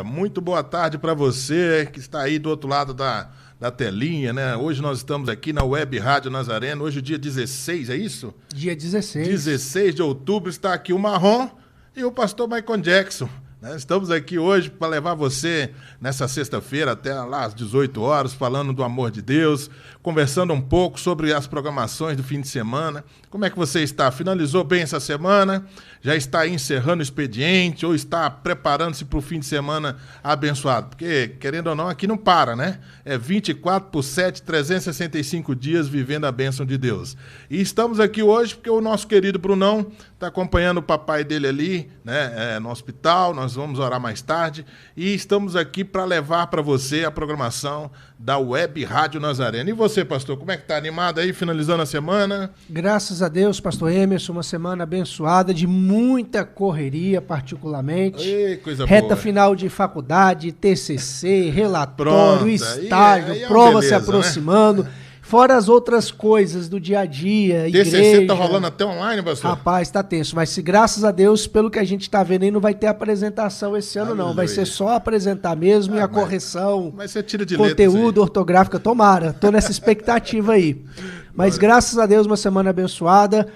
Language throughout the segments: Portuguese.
Muito boa tarde para você que está aí do outro lado da telinha, né? Hoje nós estamos aqui na Web Rádio Nazareno, hoje é dia 16, é isso? Dia 16. 16 de outubro está aqui o Marrom e o pastor Michael Jackson. Estamos aqui hoje para levar você nessa sexta-feira até lá às 18 horas, falando do amor de Deus, conversando um pouco sobre as programações do fim de semana. Como é que você está? Finalizou bem essa semana? Já está aí encerrando o expediente ou está preparando-se para o fim de semana abençoado? Porque, querendo ou não, aqui não para, né? É 24/7, 365 dias vivendo a bênção de Deus. E estamos aqui hoje porque o nosso querido Brunão está acompanhando o papai dele ali, né, no hospital. Nós vamos orar mais tarde. E estamos aqui para levar para você a programação da Web Rádio Nazareno. E você, pastor, como é que está? Animado aí, finalizando a semana? Graças a Deus, pastor Emerson, uma semana abençoada, de muita correria, particularmente. Ei, coisa Reta boa. Final de faculdade, TCC, relatório, Pronto, estágio, aí é uma prova beleza, se aproximando. Né? Fora as outras coisas do dia a dia, TCC igreja. tá rolando até online, pastor? Rapaz, tá tenso. Mas se graças a Deus, pelo que a gente tá vendo aí, não vai ter apresentação esse ano, não. Vai ser só apresentar mesmo e a correção. Mas você tira de conteúdo ortográfico, tomara. Tô nessa expectativa aí. Mas graças a Deus, uma semana abençoada.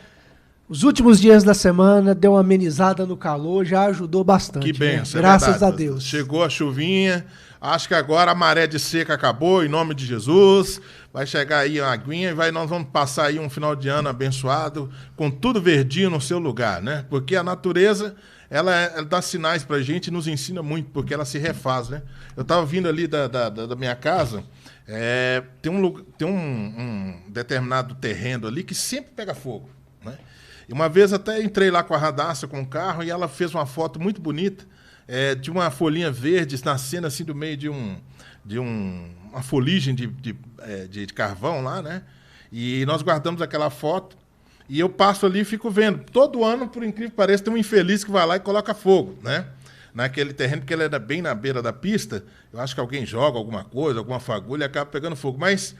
Os últimos dias da semana deu uma amenizada no calor, já ajudou bastante. Que benção, né? Graças verdade, a Deus. Chegou a chuvinha, acho que agora a maré de seca acabou, em nome de Jesus. Vai chegar aí a aguinha e nós vamos passar aí um final de ano abençoado, com tudo verdinho no seu lugar, né? Porque a natureza, ela dá sinais pra gente e nos ensina muito, porque ela se refaz, né? Eu tava vindo ali da minha casa, tem um determinado terreno ali que sempre pega fogo, né? E uma vez até entrei lá com a Radassa, com o carro, e ela fez uma foto muito bonita, de uma folhinha verde nascendo assim do meio de uma foligem de carvão lá, né? E nós guardamos aquela foto e eu passo ali e fico vendo. Todo ano, por incrível que pareça, tem um infeliz que vai lá e coloca fogo, né? Naquele terreno, porque ele era bem na beira da pista. Eu acho que alguém joga alguma coisa, alguma fagulha e acaba pegando fogo. Mas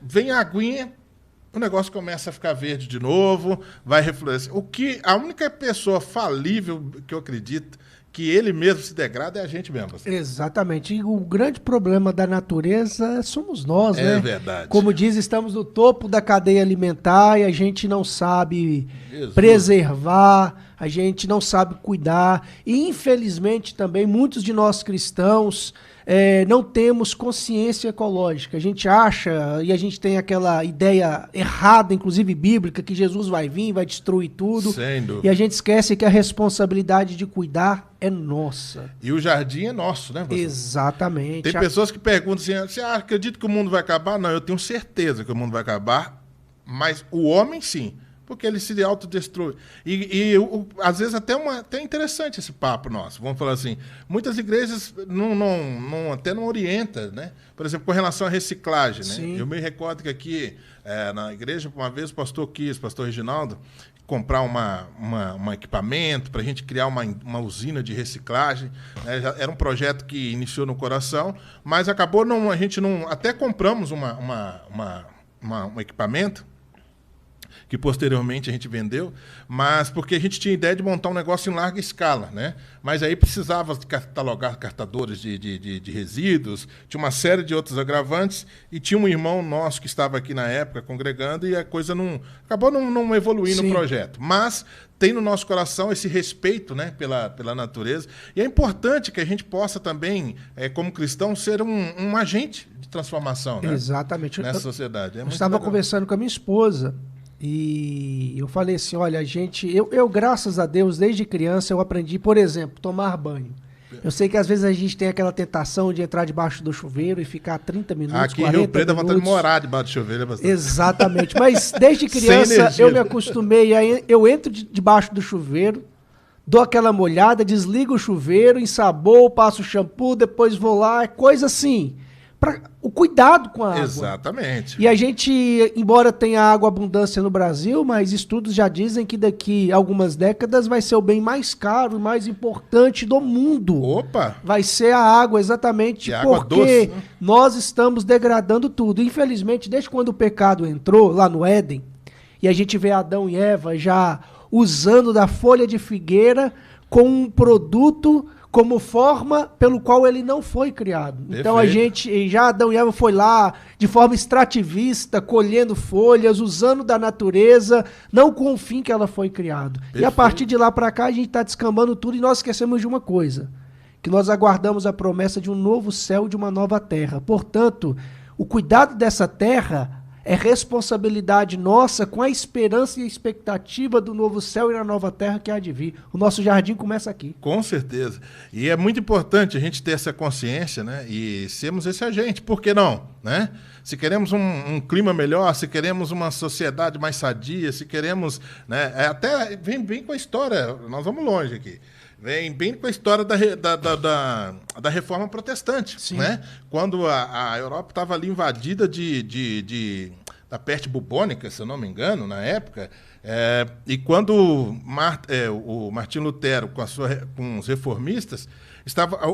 vem a aguinha, o negócio começa a ficar verde de novo, vai reflorescer. A única pessoa falível que eu acredito que ele mesmo se degrada é a gente mesmo. Pastor. Exatamente. E o grande problema da natureza somos nós, né? É verdade. Como diz, estamos no topo da cadeia alimentar e a gente não sabe Jesus. preservar, a gente não sabe cuidar. E, infelizmente, também, muitos de nós cristãos não temos consciência ecológica. A gente acha, e a gente tem aquela ideia errada, inclusive bíblica, que Jesus vai vir, vai destruir tudo. Sem dúvida. E a gente esquece que a responsabilidade de cuidar é nossa. E o jardim é nosso, né, pastor? Exatamente. Tem pessoas que perguntam assim, você acredita que o mundo vai acabar? Não, eu tenho certeza que o mundo vai acabar, mas o homem sim, porque ele se autodestrói. Às vezes até é interessante esse papo nosso, vamos falar assim, muitas igrejas até não orientam, né? Por exemplo, com relação à reciclagem, né? Sim. Eu me recordo que aqui na igreja, uma vez o pastor Reginaldo, comprar um equipamento para a gente criar uma usina de reciclagem. Né? Era um projeto que iniciou no coração, mas acabou a gente não... Até compramos um equipamento que posteriormente a gente vendeu, mas porque a gente tinha ideia de montar um negócio em larga escala, né? Mas aí precisava catalogar cartadores de resíduos, tinha uma série de outros agravantes, e tinha um irmão nosso que estava aqui na época congregando, e a coisa acabou não evoluindo o projeto. Mas tem no nosso coração esse respeito, né, pela natureza, e é importante que a gente possa também, como cristão, ser um agente de transformação, né? Exatamente. Nessa sociedade. Eu estava conversando com a minha esposa, e eu falei assim, olha, eu graças a Deus, desde criança, eu aprendi, por exemplo, tomar banho. Eu sei que às vezes a gente tem aquela tentação de entrar debaixo do chuveiro e ficar 30 minutos, aqui 40 em Rio Preto dá vontade de minutos. morar debaixo do chuveiro. Bastante. Exatamente, mas desde criança eu me acostumei, eu entro debaixo do chuveiro, dou aquela molhada, desligo o chuveiro, ensaboo, passo o shampoo, depois vou lá, coisa assim. O cuidado com a água. Exatamente. E a gente, embora tenha água abundância no Brasil, mas estudos já dizem que daqui a algumas décadas vai ser o bem mais caro e mais importante do mundo. Opa! Vai ser a água, exatamente, porque doce, né? nós estamos degradando tudo. Infelizmente, desde quando o pecado entrou lá no Éden, e a gente vê Adão e Eva já usando da folha de figueira com um produto como forma pelo qual ele não foi criado. Perfeito. Então a gente, já Adão e Eva foi lá de forma extrativista, colhendo folhas, usando da natureza, não com o fim que ela foi criada. E a partir de lá para cá a gente está descambando tudo e nós esquecemos de uma coisa, que nós aguardamos a promessa de um novo céu e de uma nova terra. Portanto, o cuidado dessa terra é responsabilidade nossa com a esperança e a expectativa do novo céu e da nova terra que há de vir. O nosso jardim começa aqui. Com certeza. E é muito importante a gente ter essa consciência, né? E sermos esse agente. Por que não? Né? Se queremos um clima melhor, se queremos uma sociedade mais sadia, se queremos... Né? Até vem bem com a história, nós vamos longe aqui. Vem bem com a história da reforma protestante, né? Quando a Europa estava ali invadida da peste bubônica, se eu não me engano, na época, e quando o Martinho Lutero, com os reformistas,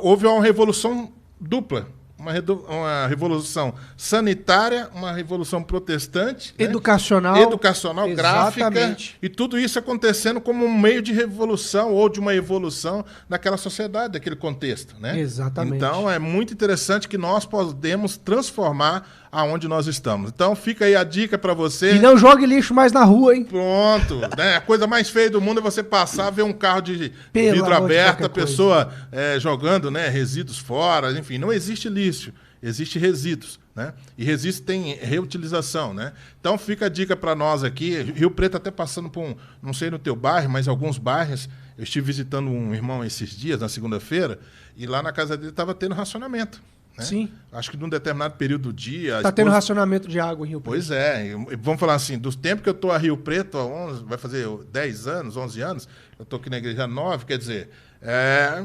houve uma revolução dupla. Uma revolução sanitária, uma revolução protestante, educacional, né? Gráfica, e tudo isso acontecendo como um meio de revolução ou de uma evolução daquela sociedade, daquele contexto, né? Exatamente. Então é muito interessante que nós podemos transformar aonde nós estamos. Então fica aí a dica para você. E não jogue lixo mais na rua, hein? Pronto, né? A coisa mais feia do mundo é você passar, ver um carro de vidro aberto, a pessoa jogando, né, resíduos fora, enfim, não existe lixo, existe resíduos, né? E resíduos tem reutilização, né? Então fica a dica para nós aqui. Rio Preto até passando por não sei no teu bairro, mas alguns bairros. Eu estive visitando um irmão esses dias, na segunda-feira, e lá na casa dele estava tendo racionamento. Né? Sim. Acho que num determinado período do dia... Está tendo racionamento de água em Rio Preto. Pois é. Vamos falar assim, dos tempos que eu estou a Rio Preto, vai fazer 10 anos, 11 anos, eu estou aqui na igreja há 9, quer dizer,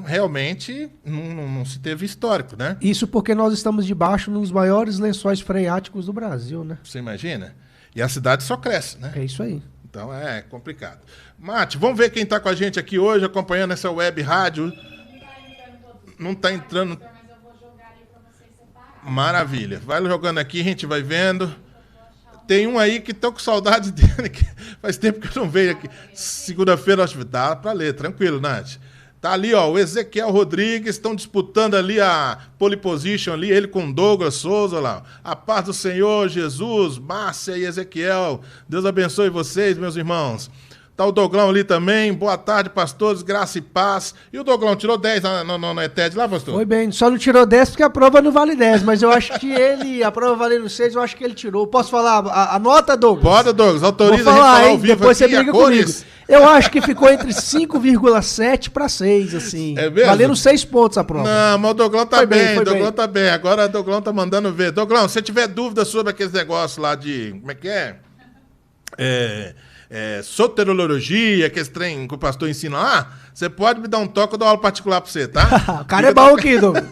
realmente não se teve histórico, né? Isso porque nós estamos debaixo dos maiores lençóis freáticos do Brasil, né? Você imagina? E a cidade só cresce, né? É isso aí. Então é complicado. Mate, vamos ver quem está com a gente aqui hoje, acompanhando essa web rádio. Não está entrando... Maravilha. Vai jogando aqui, a gente vai vendo. Tem um aí que tô com saudade dele, que faz tempo que eu não vejo aqui. Segunda-feira, acho que dá para ler, tranquilo, Nath. Tá ali, ó, o Ezequiel Rodrigues, estão disputando ali a pole position ali, ele com Douglas Souza lá. A paz do Senhor, Jesus, Márcia e Ezequiel. Deus abençoe vocês, meus irmãos. Tá o Doglão ali também. Boa tarde, pastores, graça e paz. E o Doglão tirou 10 na ETED lá, pastor? Foi bem, só não tirou 10 porque a prova não vale 10, mas eu acho que a prova valendo 6, eu acho que ele tirou. Posso falar a nota, Douglas? Pode, Douglas, autoriza a gente falar ao vivo depois aqui, você briga comigo. Eu acho que ficou entre 5,7 para 6, assim. É mesmo? Valendo 6 pontos a prova. Não, mas o Doglão tá bem, o Doglão tá bem. Agora o Doglão tá mandando ver. Doglão, se você tiver dúvida sobre aqueles negócios lá de... Como é que é? Soterologia, aquele trem que o pastor ensina lá, você pode me dar um toque, eu dou aula particular pra você, tá? O cara é bom aqui, Douglas.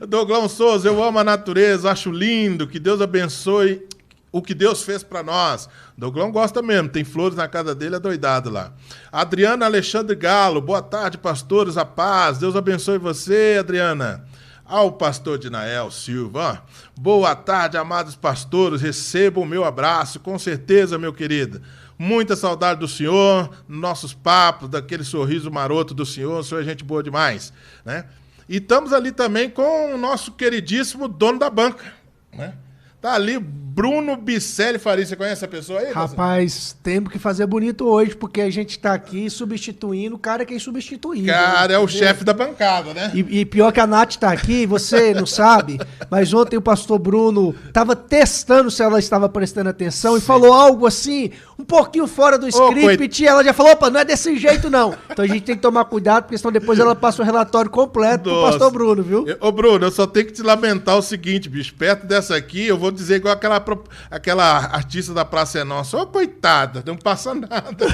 Doglão Souza, eu amo a natureza, acho lindo, que Deus abençoe o que Deus fez pra nós. Doglão gosta mesmo, tem flores na casa dele, é doidado lá. Adriana Alexandre Galo, boa tarde, pastores, a paz, Deus abençoe você, Adriana. Ao pastor Dinael Silva, boa tarde, amados pastores, recebam o meu abraço, com certeza, meu querido. Muita saudade do senhor, nossos papos, daquele sorriso maroto do senhor, o senhor é gente boa demais, né? E estamos ali também com o nosso queridíssimo dono da banca, né? Tá ali, Bruno Bicelli Faria. Você conhece essa pessoa aí? Rapaz, temos que fazer bonito hoje, porque a gente tá aqui substituindo o cara que é insubstituível. Cara, é o chefe da bancada, né? E pior que a Nath tá aqui, você não sabe, mas ontem o pastor Bruno tava testando se ela estava prestando atenção. Sim. E falou algo assim, um pouquinho fora do script, e ela já falou, opa, não é desse jeito não. Então a gente tem que tomar cuidado, porque senão depois ela passa o relatório completo pro pastor Bruno, viu? Bruno, eu só tenho que te lamentar o seguinte, bicho, perto dessa aqui, eu vou dizer igual aquela artista da Praça é Nossa. Ô, coitada, não passa nada.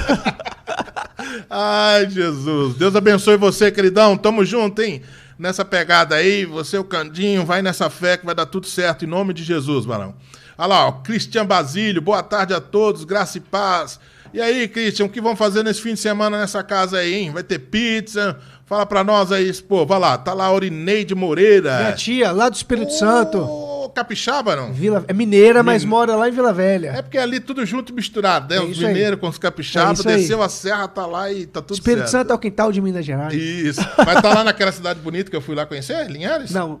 Ai, Jesus. Deus abençoe você, queridão. Tamo junto, hein? Nessa pegada aí, você, o Candinho, vai nessa fé que vai dar tudo certo, em nome de Jesus, varão. Olha lá, ó, Cristian Basílio, boa tarde a todos, graça e paz. E aí, Cristian, o que vão fazer nesse fim de semana nessa casa aí, hein? Vai ter pizza? Fala pra nós aí, pô, vai lá, tá lá a Orineide Moreira. Minha tia, lá do Espírito Santo. capixaba, não? É mineira, mas mora lá em Vila Velha. É porque ali tudo junto e misturado, né? É Os isso aí. mineiros com os capixabas, É isso aí. desceu a serra, tá lá e tá tudo Espírito certo. Santo é o quintal de Minas Gerais. Isso. Mas tá lá naquela cidade bonita que eu fui lá conhecer, Linhares? Não,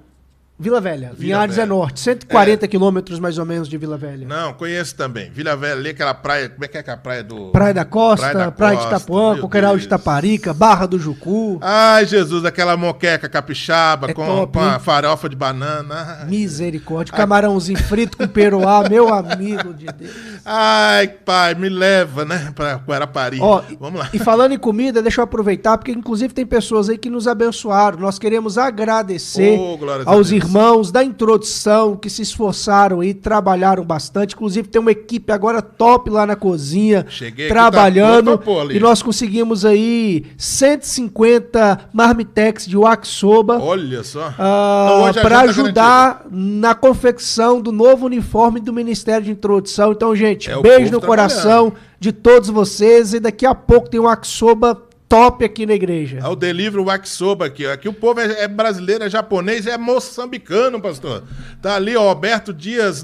Vila Velha. Linhares é Velha. norte, 140 quilômetros mais ou menos de Vila Velha. Não, conheço também. Vila Velha ali, aquela praia, como é que é a praia do... Praia da Costa, Praia de Costa, Itapuã, meu Coqueiral de Deus. Itaparica, Barra do Jucu. Ai, Jesus, aquela moqueca capixaba É com top, a hein? farofa de banana. Ai, Misericórdia. Camarãozinho frito com peruá, meu amigo de Deus. ai, pai, me leva, né, pra Guarapari. Ó, Vamos lá. E falando em comida, deixa eu aproveitar, porque inclusive tem pessoas aí que nos abençoaram. Nós queremos agradecer Oh, glórias a aos Deus. irmãos da introdução que se esforçaram e trabalharam bastante. Inclusive tem uma equipe agora top lá na cozinha, Cheguei aqui, trabalhando. tá todo vapor ali. E nós conseguimos aí 150 marmitex de wakisoba. Olha só. Então, hoje a Para janta ajudar na confecção do novo uniforme do Ministério de Introdução. Então, gente, É o beijo povo no coração de todos vocês. E daqui a pouco tem um wakisoba top aqui na igreja. É o Delivery Wakisoba aqui, ó. Aqui o povo é brasileiro, é japonês, é moçambicano, pastor. Tá ali, ó, Alberto Dias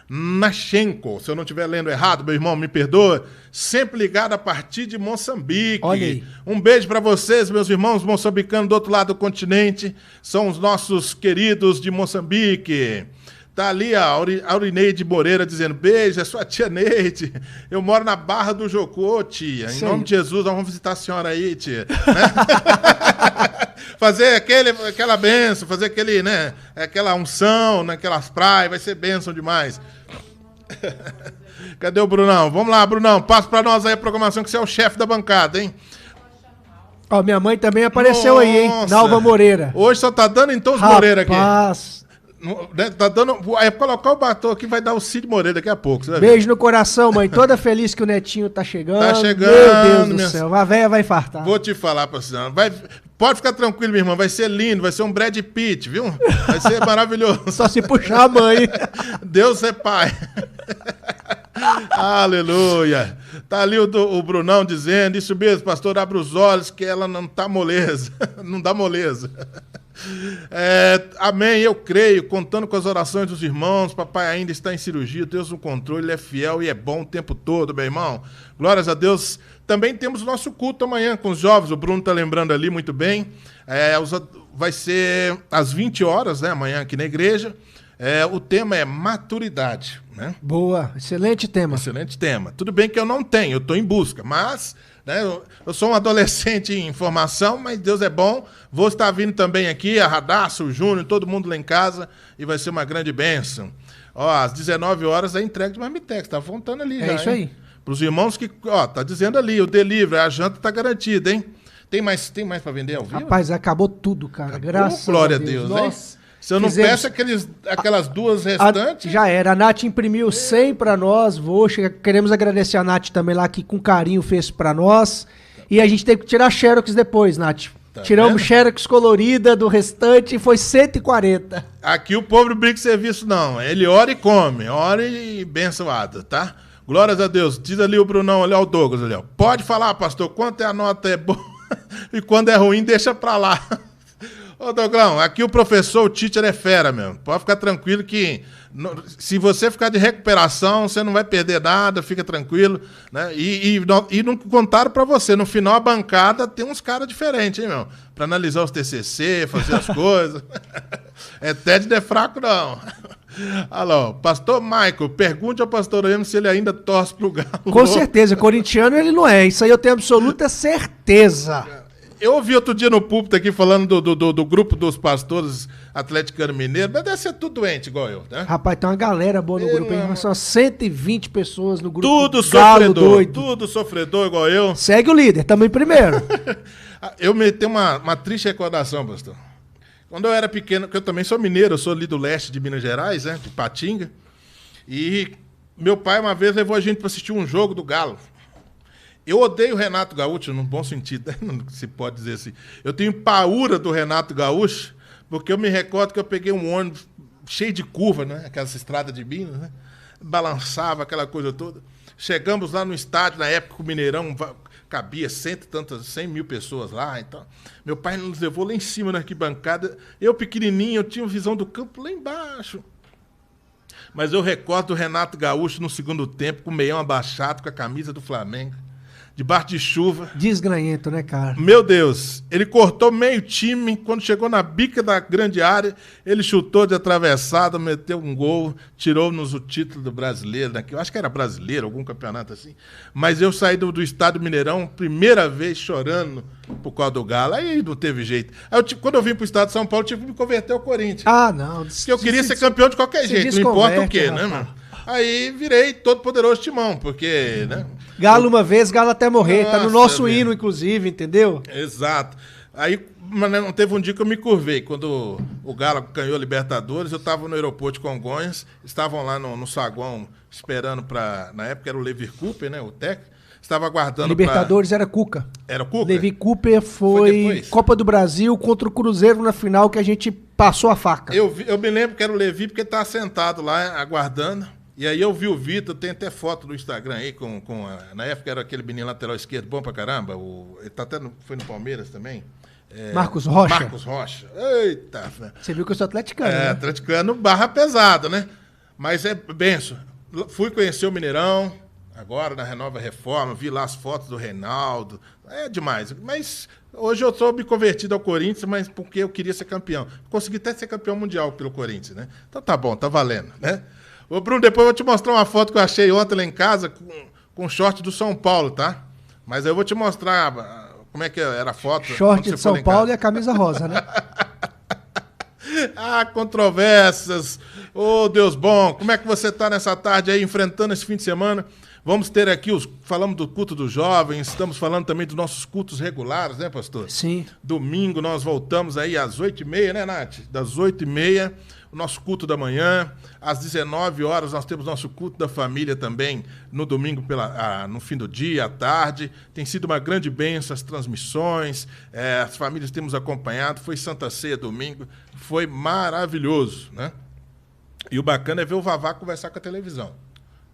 Nachenko, se eu não estiver lendo errado, meu irmão, me perdoa. Sempre ligado a partir de Moçambique. Olha aí. Um beijo pra vocês, meus irmãos moçambicanos do outro lado do continente. São os nossos queridos de Moçambique. Tá ali a Aurineide Moreira dizendo, beijo, é sua tia Neide. Eu moro na Barra do Jocô, tia. Em Sim. nome de Jesus, nós vamos visitar a senhora aí, tia. Né? Fazer aquela bênção, fazer aquele, né? Aquela unção naquelas praias, vai ser bênção demais. Cadê o Brunão? Vamos lá, Brunão, passa pra nós aí a programação, que você é o chefe da bancada, hein? Ó, minha mãe também apareceu aí, hein? Nossa. Nalva Moreira. Hoje só tá dando então os Moreira aqui. Rapaz, Né, tá dando. Aí colocar o batom aqui vai dar o Cid Moreira daqui a pouco. Você vai ver. beijo no coração, mãe. Toda feliz que o netinho tá chegando. Tá chegando, Meu Deus do minha- céu. A véia vai fartar. Vou te falar pra senhora. Pode ficar tranquilo, minha irmã. Vai ser lindo, vai ser um Brad Pitt, viu? Vai ser maravilhoso. Só se puxar a mãe. Deus é pai. Aleluia. Tá ali o Brunão dizendo, isso mesmo, pastor, abre os olhos que ela não tá moleza. Não dá moleza. Amém, eu creio, contando com as orações dos irmãos, papai ainda está em cirurgia, Deus no controle, ele é fiel e é bom o tempo todo, meu irmão. Glórias a Deus. Também temos o nosso culto amanhã com os jovens, o Bruno tá lembrando ali muito bem. Vai ser às 20 horas, né, amanhã aqui na igreja. O tema é maturidade, né? Boa, excelente tema. Excelente tema. Tudo bem que eu não tenho, eu estou em busca, mas né, eu sou um adolescente em formação, mas Deus é bom. Vou estar vindo também aqui, a Radassa, o Júnior, todo mundo lá em casa, e vai ser uma grande bênção. Ó, às 19 horas é a entrega de marmitex, tá voltando ali já, isso hein? aí. Para os irmãos que, ó, tá dizendo ali, o delivery, a janta tá garantida, hein? Tem mais para vender ao vivo? Rapaz, acabou tudo, cara. Graças glória a Deus. hein? Nós Se eu não fizemos- peço aquelas duas restantes... Já era. A Nath imprimiu 100 pra nós. Queremos agradecer a Nath também lá, que com carinho fez pra nós. E a gente teve que tirar xerox depois, Nath. Tá Tiramos vendo? xerox colorida do restante e foi 140. Aqui o povo não briga com serviço, não. Ele ora e come, ora e bençoada, tá? Glórias a Deus. Diz ali o Brunão, olha o Douglas ali, ó. Pode falar, pastor, quanto a nota é boa e quando é ruim, deixa pra lá. Ô, Douglão, aqui o professor, o teacher é fera mesmo. Pode ficar tranquilo que se você ficar de recuperação, você não vai perder nada, fica tranquilo, né? E não contaram pra você, no final a bancada tem uns caras diferentes, hein, meu? Pra analisar os TCC, fazer as coisas. Ted não é fraco, não. Alô, pastor Michael, pergunte ao pastor Emo se ele ainda torce pro Galo. Com certeza, corintiano ele não é. Isso aí eu tenho absoluta certeza. Eu ouvi outro dia no púlpito aqui falando do grupo dos pastores atleticano mineiro, mas deve ser tudo doente igual eu, né? Rapaz, tem uma galera boa no grupo, hein? São 120 pessoas no grupo. Tudo Galo sofredor, doido. tudo sofredor igual eu. Segue o líder, tamo em primeiro. Eu me tenho uma triste recordação, pastor. Quando eu era pequeno, porque eu também sou mineiro, eu sou ali do leste de Minas Gerais, né? De Patinga. E meu pai uma vez levou a gente para assistir um jogo do Galo. Eu odeio o Renato Gaúcho, no bom sentido, né? Não se pode dizer assim. Eu tenho paura do Renato Gaúcho, porque eu me recordo que eu peguei um ônibus cheio de curva, né? Aquelas estradas de Minas, né? Balançava aquela coisa toda. Chegamos lá no estádio, na época o Mineirão cabia 100 mil pessoas lá. Então, meu pai nos levou lá em cima na arquibancada. Eu pequenininho, eu tinha visão do campo lá embaixo. Mas eu recordo o Renato Gaúcho no segundo tempo, com o meião abaixado, com a camisa do Flamengo, debaixo de chuva. Desgranhento, né, cara? Meu Deus, ele cortou meio time, quando chegou na bica da grande área, ele chutou de atravessada, meteu um gol, tirou-nos o título do brasileiro, né? Eu acho que era brasileiro, algum campeonato assim. Mas eu saí do Estádio Mineirão, primeira vez chorando por causa do Galo, aí não teve jeito. Aí quando eu vim pro Estado de São Paulo, eu tive que me converter ao Corinthians. Ah, não. Porque eu queria ser campeão de qualquer jeito, não importa o quê, né, mano? Aí virei todo poderoso Timão, porque, né? Galo uma vez, Galo até morrer. Tá no nosso Nossa, hino, inclusive, entendeu? Exato. Aí, mas não teve um dia que eu me curvei. Quando o Galo ganhou a Libertadores, eu estava no aeroporto de Congonhas, estavam lá no saguão esperando para... Na época era o Levi Cooper, né? O técnico. Estava aguardando Libertadores era Cuca. Era o Cuca? Levi Cooper foi Copa do Brasil contra o Cruzeiro na final que a gente passou a faca. Eu me lembro que era o Levi porque ele estava sentado lá aguardando. E aí eu vi o Vitor, tem até foto no Instagram aí, na época era aquele menino lateral esquerdo, bom pra caramba, ele tá até foi no Palmeiras também. Marcos Rocha. Marcos Rocha. Eita. Você viu que eu sou atleticano, né? Atleticano barra pesada, né? Mas é benção. Fui conhecer o Mineirão, agora na Renova Reforma, vi lá as fotos do Reinaldo, é demais. Mas hoje eu sou me convertido ao Corinthians, mas porque eu queria ser campeão. Consegui até ser campeão mundial pelo Corinthians, né? Então tá bom, tá valendo, né? Ô, Bruno, depois eu vou te mostrar uma foto que eu achei ontem lá em casa com short do São Paulo, tá? Mas eu vou te mostrar como é que era a foto. Short de São Paulo e a camisa rosa, né? Ah, controvérsias. Ô, Deus bom, como é que você tá nessa tarde aí, enfrentando esse fim de semana? Vamos ter aqui, falamos do culto dos jovens, estamos falando também dos nossos cultos regulares, né, pastor? Sim. Domingo nós voltamos aí às 8h30, né, Nath? Das 8h30, o nosso culto da manhã. Às 19 horas nós temos nosso culto da família também, no domingo, no fim do dia, à tarde. Tem sido uma grande bênção as transmissões, as famílias temos acompanhado. Foi Santa Ceia domingo, foi maravilhoso, né? E o bacana é ver o Vavá conversar com a televisão.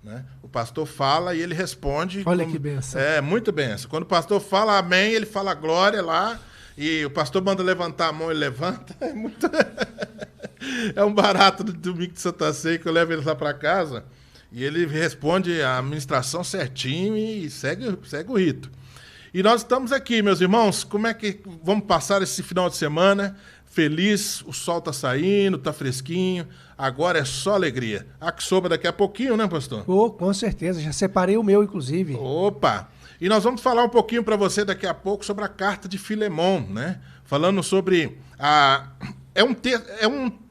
Né? O pastor fala e ele responde. Olha que benção. É, muito benção. Quando o pastor fala amém, ele fala glória lá, e o pastor manda levantar a mão e levanta. É muito... é um barato do domingo de Santa Ceia que eu levo ele lá para casa e ele responde a administração certinho e segue o rito. E nós estamos aqui, meus irmãos, como é que vamos passar esse final de semana? Feliz, o sol tá saindo, tá fresquinho, agora é só alegria. A que sobra daqui a pouquinho, né, pastor? Oh, com certeza, já separei o meu, inclusive. Opa! E nós vamos falar um pouquinho para você daqui a pouco sobre a carta de Filemon, né? Falando sobre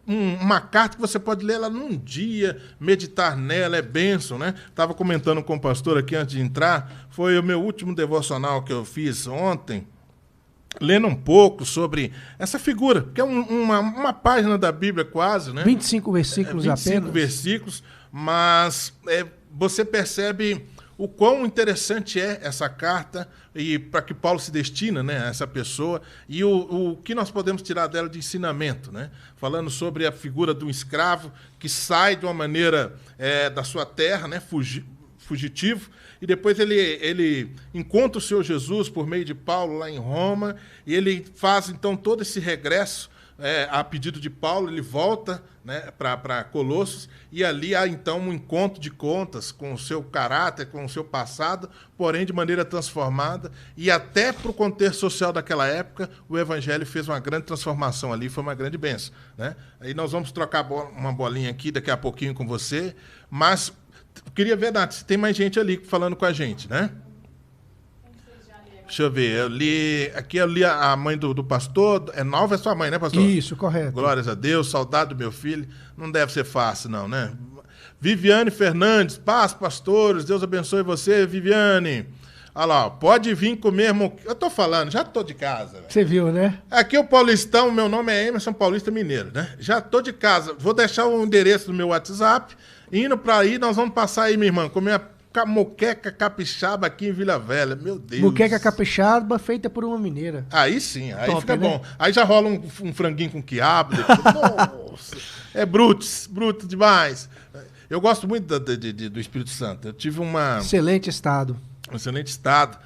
uma carta que você pode ler ela num dia, meditar nela, é bênção, né? Estava comentando com o pastor aqui antes de entrar, foi o meu último devocional que eu fiz ontem, lendo um pouco sobre essa figura, que é uma página da Bíblia quase, né? 25 versículos 25 apenas. 25 versículos, mas você percebe o quão interessante é essa carta e para que Paulo se destina, né, a essa pessoa e o que nós podemos tirar dela de ensinamento, né? Falando sobre a figura de um escravo que sai de uma maneira da sua terra, né, fugitivo, e depois ele encontra o Senhor Jesus por meio de Paulo lá em Roma, e ele faz então todo esse regresso a pedido de Paulo, ele volta, né, para Colossos, e ali há então um encontro de contas com o seu caráter, com o seu passado, porém de maneira transformada, e até para o contexto social daquela época, o Evangelho fez uma grande transformação ali, foi uma grande bênção, né? Aí nós vamos trocar uma bolinha aqui daqui a pouquinho com você, mas eu queria ver, Nath, se tem mais gente ali falando com a gente, né? Deixa eu ver, eu li a mãe do pastor, Nova é sua mãe, né, pastor? Isso, correto. Glórias a Deus, saudade do meu filho, não deve ser fácil não, né? Viviane Fernandes, paz, pastores, Deus abençoe você, Viviane. Olha lá, ó, pode vir comer, eu tô falando, já tô de casa. Véio. Você viu, né? Aqui o Paulistão, meu nome é Emerson Paulista Mineiro, né? Já tô de casa, vou deixar o endereço do meu WhatsApp, indo pra aí, nós vamos passar aí, minha irmã, comer a moqueca capixaba aqui em Vila Velha, meu Deus. Moqueca capixaba feita por uma mineira. Aí sim, aí top, fica né? bom. Aí já rola um franguinho com quiabo. Depois. Nossa, é bruto demais. Eu gosto muito do Espírito Santo. Eu tive Excelente estado. um excelente estado.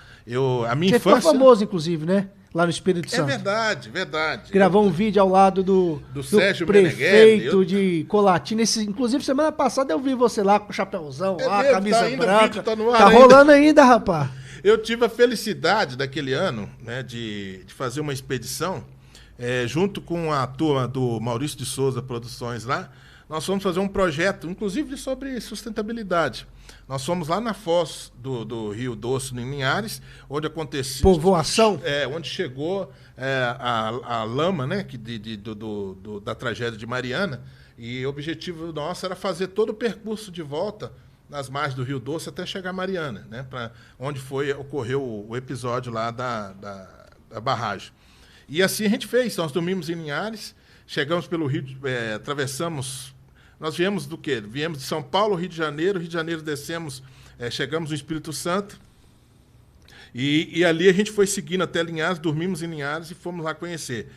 A minha Você infância... ficou famoso, inclusive, né? lá no Espírito É Santo. verdade, verdade. Gravou um vídeo ao lado do Sérgio prefeito Meneghelli. de Colatina. Inclusive, semana passada eu vi você lá com o chapéuzão, É lá, mesmo, camisa tá ainda, o branca. vídeo tá no ar Tá ainda. rolando ainda, rapaz. Eu tive a felicidade daquele ano, né, de fazer uma expedição, junto com a turma do Maurício de Souza Produções lá. Nós fomos fazer um projeto, inclusive sobre sustentabilidade. Nós fomos lá na foz do Rio Doce, em Linhares, onde aconteceu... Povoação? Onde chegou a lama, né, da tragédia de Mariana. E o objetivo nosso era fazer todo o percurso de volta nas margens do Rio Doce até chegar a Mariana, né, onde ocorreu o episódio lá da barragem. E assim a gente fez. Nós dormimos em Linhares, chegamos pelo Rio, atravessamos... Nós viemos do quê? Viemos de São Paulo, Rio de Janeiro descemos, chegamos no Espírito Santo, e ali a gente foi seguindo até Linhares, dormimos em Linhares e fomos lá conhecer.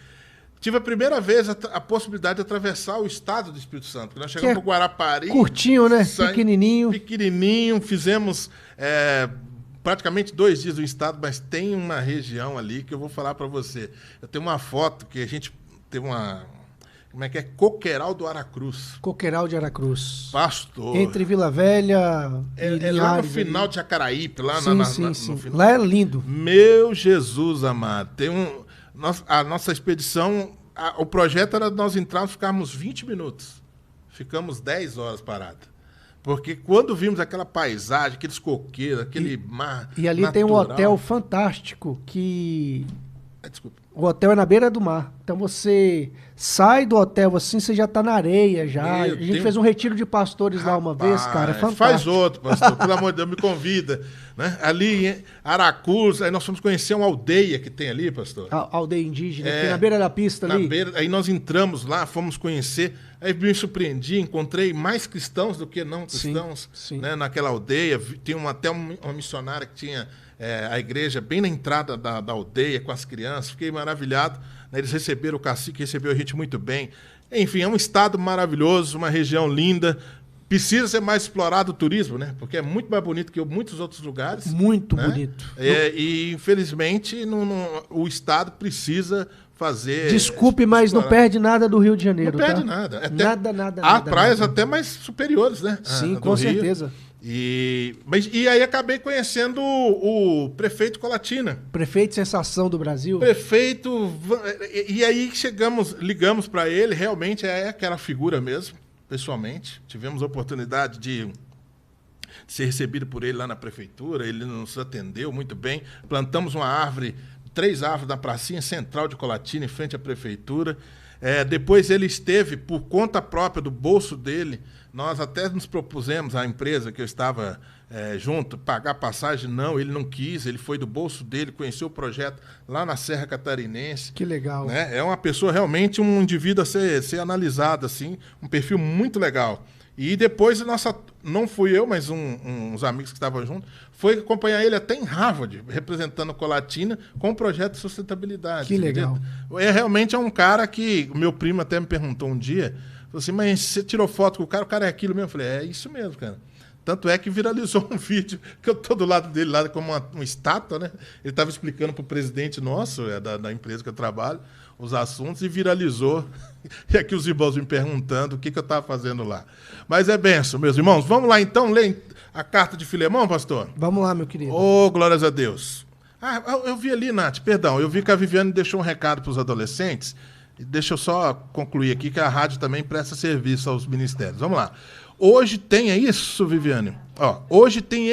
Tive a primeira vez a possibilidade de atravessar o estado do Espírito Santo, porque nós chegamos para o Guarapari. Curtinho, né? Pequenininho. Pequenininho, fizemos praticamente 2 dias do estado, mas tem uma região ali que eu vou falar para você. Eu tenho uma foto que a gente teve como é que é? Coqueiral do Aracruz. Coqueiral de Aracruz. Pastor. Entre Vila Velha e Linhares. Lá no final de Jacaraípe, lá sim, no final. Lá é lindo. Meu Jesus amado. A nossa expedição, o projeto era nós entrarmos e ficarmos 20 minutos. Ficamos 10 horas parados. Porque quando vimos aquela paisagem, aqueles coqueiros, aquele mar E ali natural, tem um hotel fantástico que... Desculpa. O hotel é na beira do mar. Então você sai do hotel assim, você já tá na areia já. A gente fez um retiro de pastores lá uma vez, cara. É fantástico. Faz outro, pastor. Pelo amor de Deus, me convida. Né? Ali em Aracruz, aí nós fomos conhecer uma aldeia que tem ali, pastor. A aldeia indígena, que na beira da pista ali. Aí nós entramos lá, fomos conhecer. Aí me surpreendi, encontrei mais cristãos do que não cristãos, sim. Né, naquela aldeia. Tem até uma missionária que tinha a igreja bem na entrada da aldeia com as crianças. Fiquei maravilhado. Né, eles receberam o cacique, recebeu a gente muito bem. Enfim, é um estado maravilhoso, uma região linda. Precisa ser mais explorado o turismo, né? Porque é muito mais bonito que muitos outros lugares. Muito né? bonito. E, infelizmente, o estado precisa fazer... Desculpe, mas não perde nada do Rio de Janeiro, Não perde nada. Nada. Há praias até mais superiores, né? Sim, com certeza. E aí acabei conhecendo o prefeito Colatina. Prefeito sensação do Brasil. Prefeito... E aí ligamos para ele, realmente é aquela figura mesmo, pessoalmente. Tivemos a oportunidade de ser recebido por ele lá na prefeitura, ele nos atendeu muito bem. Plantamos 3 árvores na pracinha central de Colatina, em frente à prefeitura. Depois ele esteve, por conta própria do bolso dele, nós até nos propusemos, a empresa que eu estava junto, pagar passagem. Não, ele não quis, ele foi do bolso dele, conheceu o projeto lá na Serra Catarinense. Que legal. Né? É uma pessoa, realmente, um indivíduo a ser analisado, assim, um perfil muito legal. E depois, não fui eu, mas uns amigos que estavam juntos, foi acompanhar ele até em Harvard, representando a Colatina, com o projeto de sustentabilidade. Que legal. Realmente é um cara que, o meu primo até me perguntou um dia, falou assim, mas você tirou foto com o cara é aquilo mesmo? Eu falei, é isso mesmo, cara. Tanto é que viralizou um vídeo, que eu estou do lado dele, lá como uma estátua, né? Ele estava explicando para o presidente nosso, da empresa que eu trabalho, os assuntos, e viralizou. E aqui os irmãos me perguntando o que eu estava fazendo lá. Mas é benção, meus irmãos. Vamos lá, então, ler a carta de Filemão, pastor? Vamos lá, meu querido. Oh, glórias a Deus. Eu vi ali, Nath, perdão, eu vi que a Viviane deixou um recado para os adolescentes. Deixa eu só concluir aqui que a rádio também presta serviço aos ministérios. Vamos lá. Hoje tem, é isso, Viviane? Hoje tem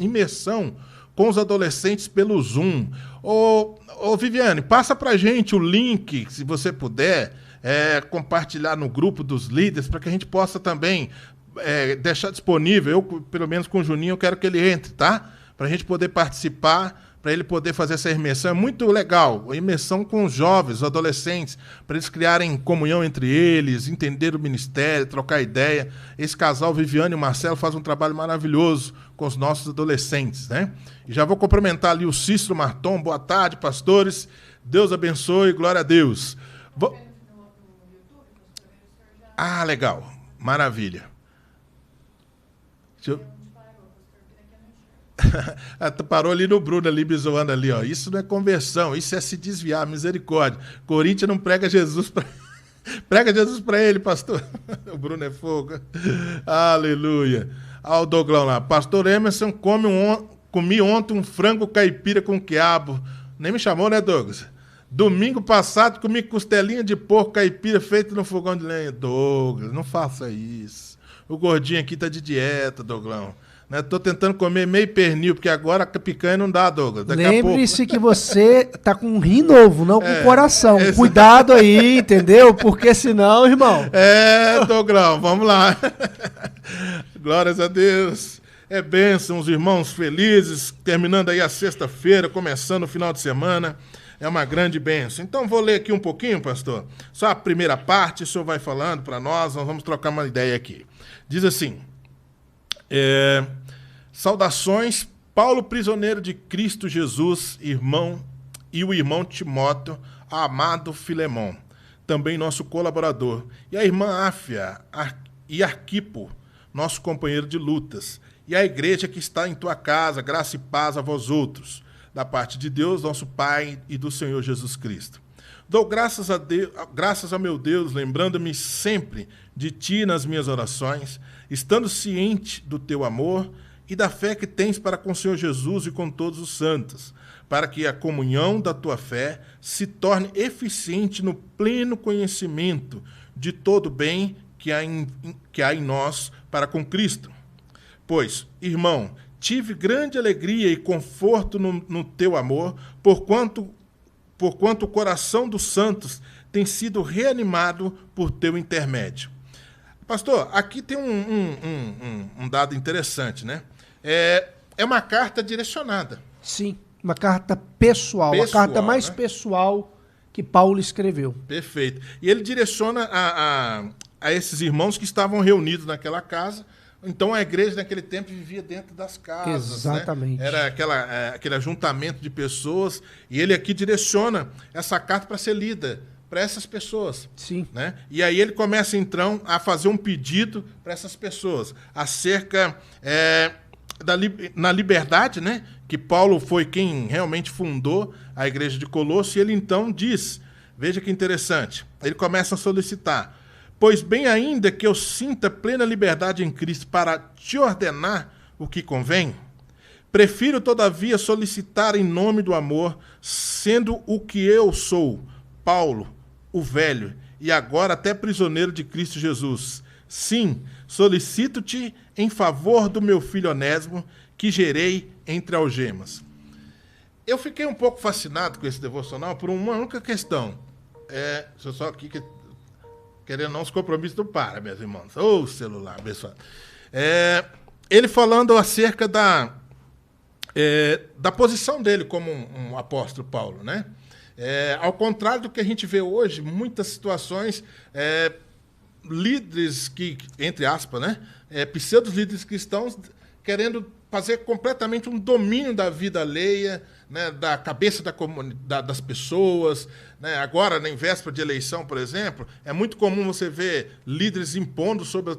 imersão com os adolescentes pelo Zoom. Ô, Viviane, passa pra gente o link, se você puder, compartilhar no grupo dos líderes, para que a gente possa também deixar disponível. Eu, pelo menos com o Juninho, eu quero que ele entre, tá? Para a gente poder participar, para ele poder fazer essa imersão. É muito legal, a imersão com os jovens, os adolescentes, para eles criarem comunhão entre eles, entender o ministério, trocar ideia. Esse casal, Viviane e Marcelo, faz um trabalho maravilhoso com os nossos adolescentes, né? E já vou cumprimentar ali o Cícero Marton. Boa tarde, pastores. Deus abençoe, glória a Deus. Legal. Maravilha. Parou ali no Bruno, ali, me zoando ali, ó. Isso não é conversão, isso é se desviar, misericórdia. Corinthians não prega Jesus para... Prega Jesus para ele, pastor. O Bruno é fogo. Aleluia. Olha o Douglão lá. Pastor Emerson, comi ontem um frango caipira com quiabo. Nem me chamou, né, Douglas? Domingo passado comi costelinha de porco caipira feita no fogão de lenha. Douglas, não faça isso. O gordinho aqui tá de dieta, Douglão. Né? Tô tentando comer meio pernil, porque agora a picanha não dá, Douglas. Lembre-se que você tá com um rim novo, não com coração. Cuidado aí, entendeu? Porque senão, irmão... Douglão, vamos lá. Glórias a Deus. É bênção, os irmãos felizes, terminando aí a sexta-feira, começando o final de semana. É uma grande bênção. Então, vou ler aqui um pouquinho, pastor. Só a primeira parte, o senhor vai falando para nós vamos trocar uma ideia aqui. Diz assim... saudações, Paulo, prisioneiro de Cristo Jesus, irmão, e o irmão Timóteo, amado Filemon, também nosso colaborador, e a irmã Áfia e Arquipo, nosso companheiro de lutas, e a igreja que está em tua casa, graça e paz a vós outros, da parte de Deus, nosso Pai, e do Senhor Jesus Cristo. Dou graças a Deus, graças ao meu Deus, lembrando-me sempre de ti nas minhas orações, estando ciente do teu amor e da fé que tens para com o Senhor Jesus e com todos os santos, para que a comunhão da tua fé se torne eficiente no pleno conhecimento de todo o bem que há em nós para com Cristo. Pois, irmão, tive grande alegria e conforto no teu amor, porquanto o coração dos santos tem sido reanimado por teu intermédio. Pastor, aqui tem um dado interessante, né? É uma carta direcionada. Sim, uma carta pessoal, a carta mais pessoal que Paulo escreveu. Perfeito. E ele direciona a esses irmãos que estavam reunidos naquela casa. Então a igreja naquele tempo vivia dentro das casas. Exatamente. Né? Era aquele ajuntamento de pessoas. E ele aqui direciona essa carta para ser lida para essas pessoas. Sim. Né? E aí ele começa, então, a fazer um pedido para essas pessoas acerca na liberdade, né? Que Paulo foi quem realmente fundou a igreja de Colosso. E ele, então, diz, veja que interessante, ele começa a solicitar: pois bem ainda que eu sinta plena liberdade em Cristo para te ordenar o que convém, prefiro, todavia, solicitar em nome do amor, sendo o que eu sou, Paulo, o velho, e agora até prisioneiro de Cristo Jesus. Sim, solicito-te em favor do meu filho Onésimo, que gerei entre algemas. Eu fiquei um pouco fascinado com esse devocional por uma única questão. Deixa eu só aqui... Querendo não, os compromissos não param, meus irmãos. Ô, celular, abençoado. Ele falando acerca da posição dele como um apóstolo Paulo, né? Ao contrário do que a gente vê hoje, muitas situações, líderes que, entre aspas, né? Pseudo-líderes cristãos querendo fazer completamente um domínio da vida alheia, né, da cabeça das pessoas. Né? Agora, em véspera de eleição, por exemplo, é muito comum você ver líderes impondo sobre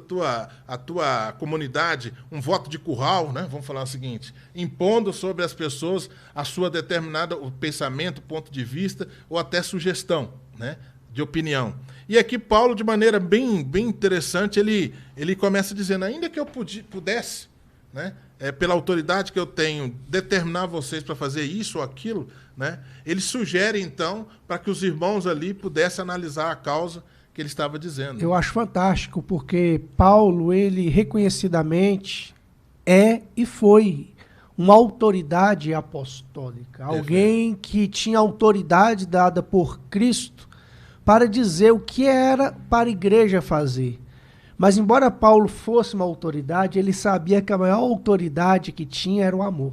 a tua comunidade um voto de curral, né? Vamos falar o seguinte, impondo sobre as pessoas a sua determinada pensamento, ponto de vista ou até sugestão, né, de opinião. E aqui Paulo, de maneira bem interessante, ele começa dizendo: ainda que eu pudesse, né, pela autoridade que eu tenho, determinar vocês para fazer isso ou aquilo, né, ele sugere, então, para que os irmãos ali pudessem analisar a causa que ele estava dizendo. Eu acho fantástico, porque Paulo, ele reconhecidamente e foi uma autoridade apostólica, alguém que tinha autoridade dada por Cristo para dizer o que era para a igreja fazer. Mas, embora Paulo fosse uma autoridade, ele sabia que a maior autoridade que tinha era o amor.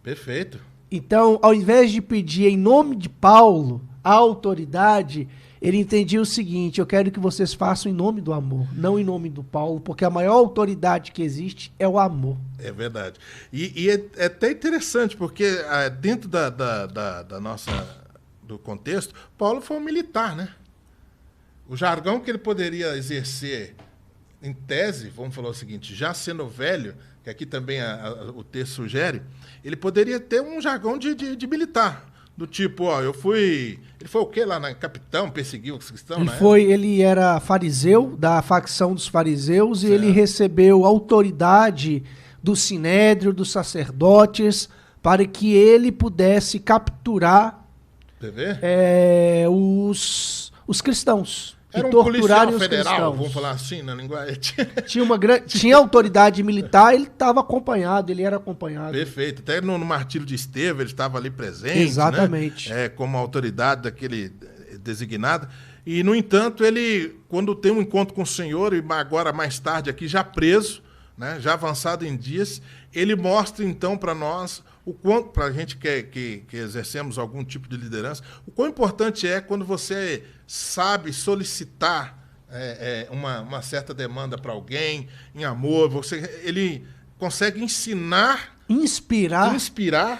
Perfeito. Então, ao invés de pedir em nome de Paulo a autoridade, ele entendia o seguinte: eu quero que vocês façam em nome do amor, não em nome do Paulo, porque a maior autoridade que existe é o amor. É verdade. E é até interessante, porque dentro do contexto, Paulo foi um militar, né? O jargão que ele poderia exercer, em tese, vamos falar o seguinte, já sendo velho, que aqui também o texto sugere, ele poderia ter um jargão de militar. Do tipo, ó, eu fui... Ele foi o quê lá? Capitão, perseguiu os cristãos, né? Ele era fariseu, da facção dos fariseus, Certo. e ele recebeu autoridade do sinédrio, dos sacerdotes, para que ele pudesse capturar os cristãos. Era um torturarem policial os federal, cristãos. vamos falar assim, na linguagem. Tinha autoridade militar, ele estava acompanhado, ele era acompanhado. Perfeito. Até no martírio de Estevão, ele estava ali presente. Exatamente. Né? Como autoridade daquele designado. E, no entanto, ele, quando tem um encontro com o Senhor, e agora mais tarde aqui, já preso, né? Já avançado em dias, ele mostra, então, para nós, o quanto, para a gente que exercemos algum tipo de liderança, o quão importante é quando você sabe solicitar uma certa demanda para alguém, em amor, ele consegue inspirar,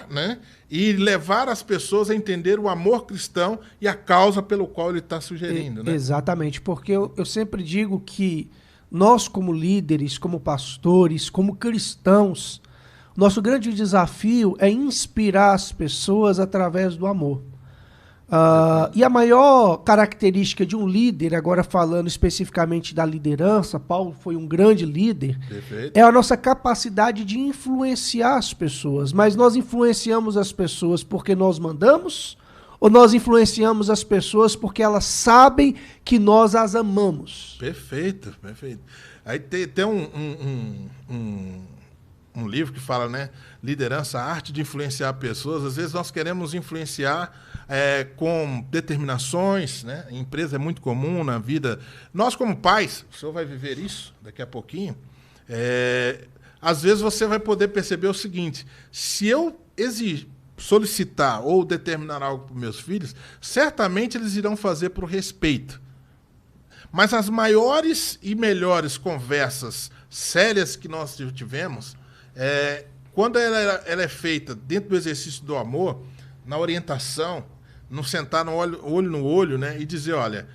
né? E levar as pessoas a entender o amor cristão e a causa pelo qual ele está sugerindo. Né? Exatamente, porque eu sempre digo que nós, como líderes, como pastores, como cristãos, nosso grande desafio é inspirar as pessoas através do amor. E a maior característica de um líder, agora falando especificamente da liderança, Paulo foi um grande líder, Perfeito. é a nossa capacidade de influenciar as pessoas. Mas nós influenciamos as pessoas porque nós mandamos, ou nós influenciamos as pessoas porque elas sabem que nós as amamos? Perfeito, perfeito. Aí tem um livro que fala, né? Liderança, a arte de influenciar pessoas. Às vezes nós queremos influenciar com determinações, né? Em empresa é muito comum na vida. Nós, como pais, o senhor vai viver isso daqui a pouquinho. Às vezes você vai poder perceber o seguinte: se eu solicitar ou determinar algo para os meus filhos, certamente eles irão fazer por respeito. Mas as maiores e melhores conversas sérias que nós tivemos, quando ela é feita dentro do exercício do amor, na orientação, no sentar no olho no olho, né, e dizer, olha,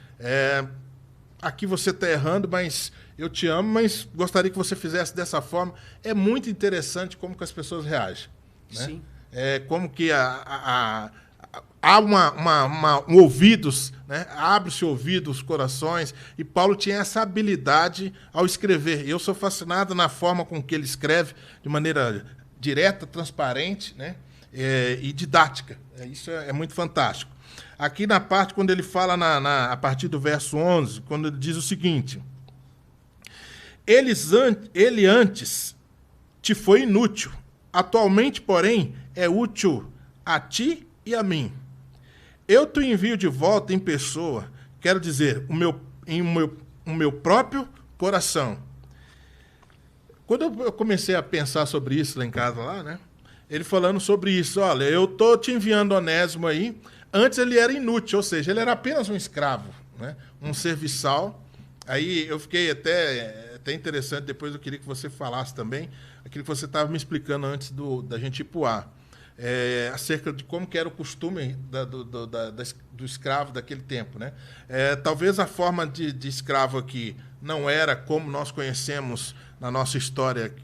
aqui você está errando, mas eu te amo, mas gostaria que você fizesse dessa forma. É muito interessante como que as pessoas reagem. Né? Sim. Como que há ouvidos, né? Abre-se ouvidos, corações, e Paulo tinha essa habilidade ao escrever. Eu sou fascinado na forma com que ele escreve, de maneira direta, transparente, né? E didática. Isso é muito fantástico. Aqui na parte, quando ele fala a partir do verso 11, quando ele diz o seguinte: ele antes te foi inútil, atualmente, porém, é útil a ti e a mim. Eu te envio de volta em pessoa, quero dizer, o meu próprio coração. Quando eu comecei a pensar sobre isso lá em casa, né, ele falando sobre isso, olha, eu estou te enviando Onésimo aí. Antes ele era inútil, ou seja, ele era apenas um escravo, né, um serviçal. Aí eu fiquei até interessante, depois eu queria que você falasse também aquilo que você estava me explicando antes da gente ir para o ar. Acerca de como que era o costume do escravo daquele tempo. Né? Talvez a forma de escravo aqui não era como nós conhecemos na nossa história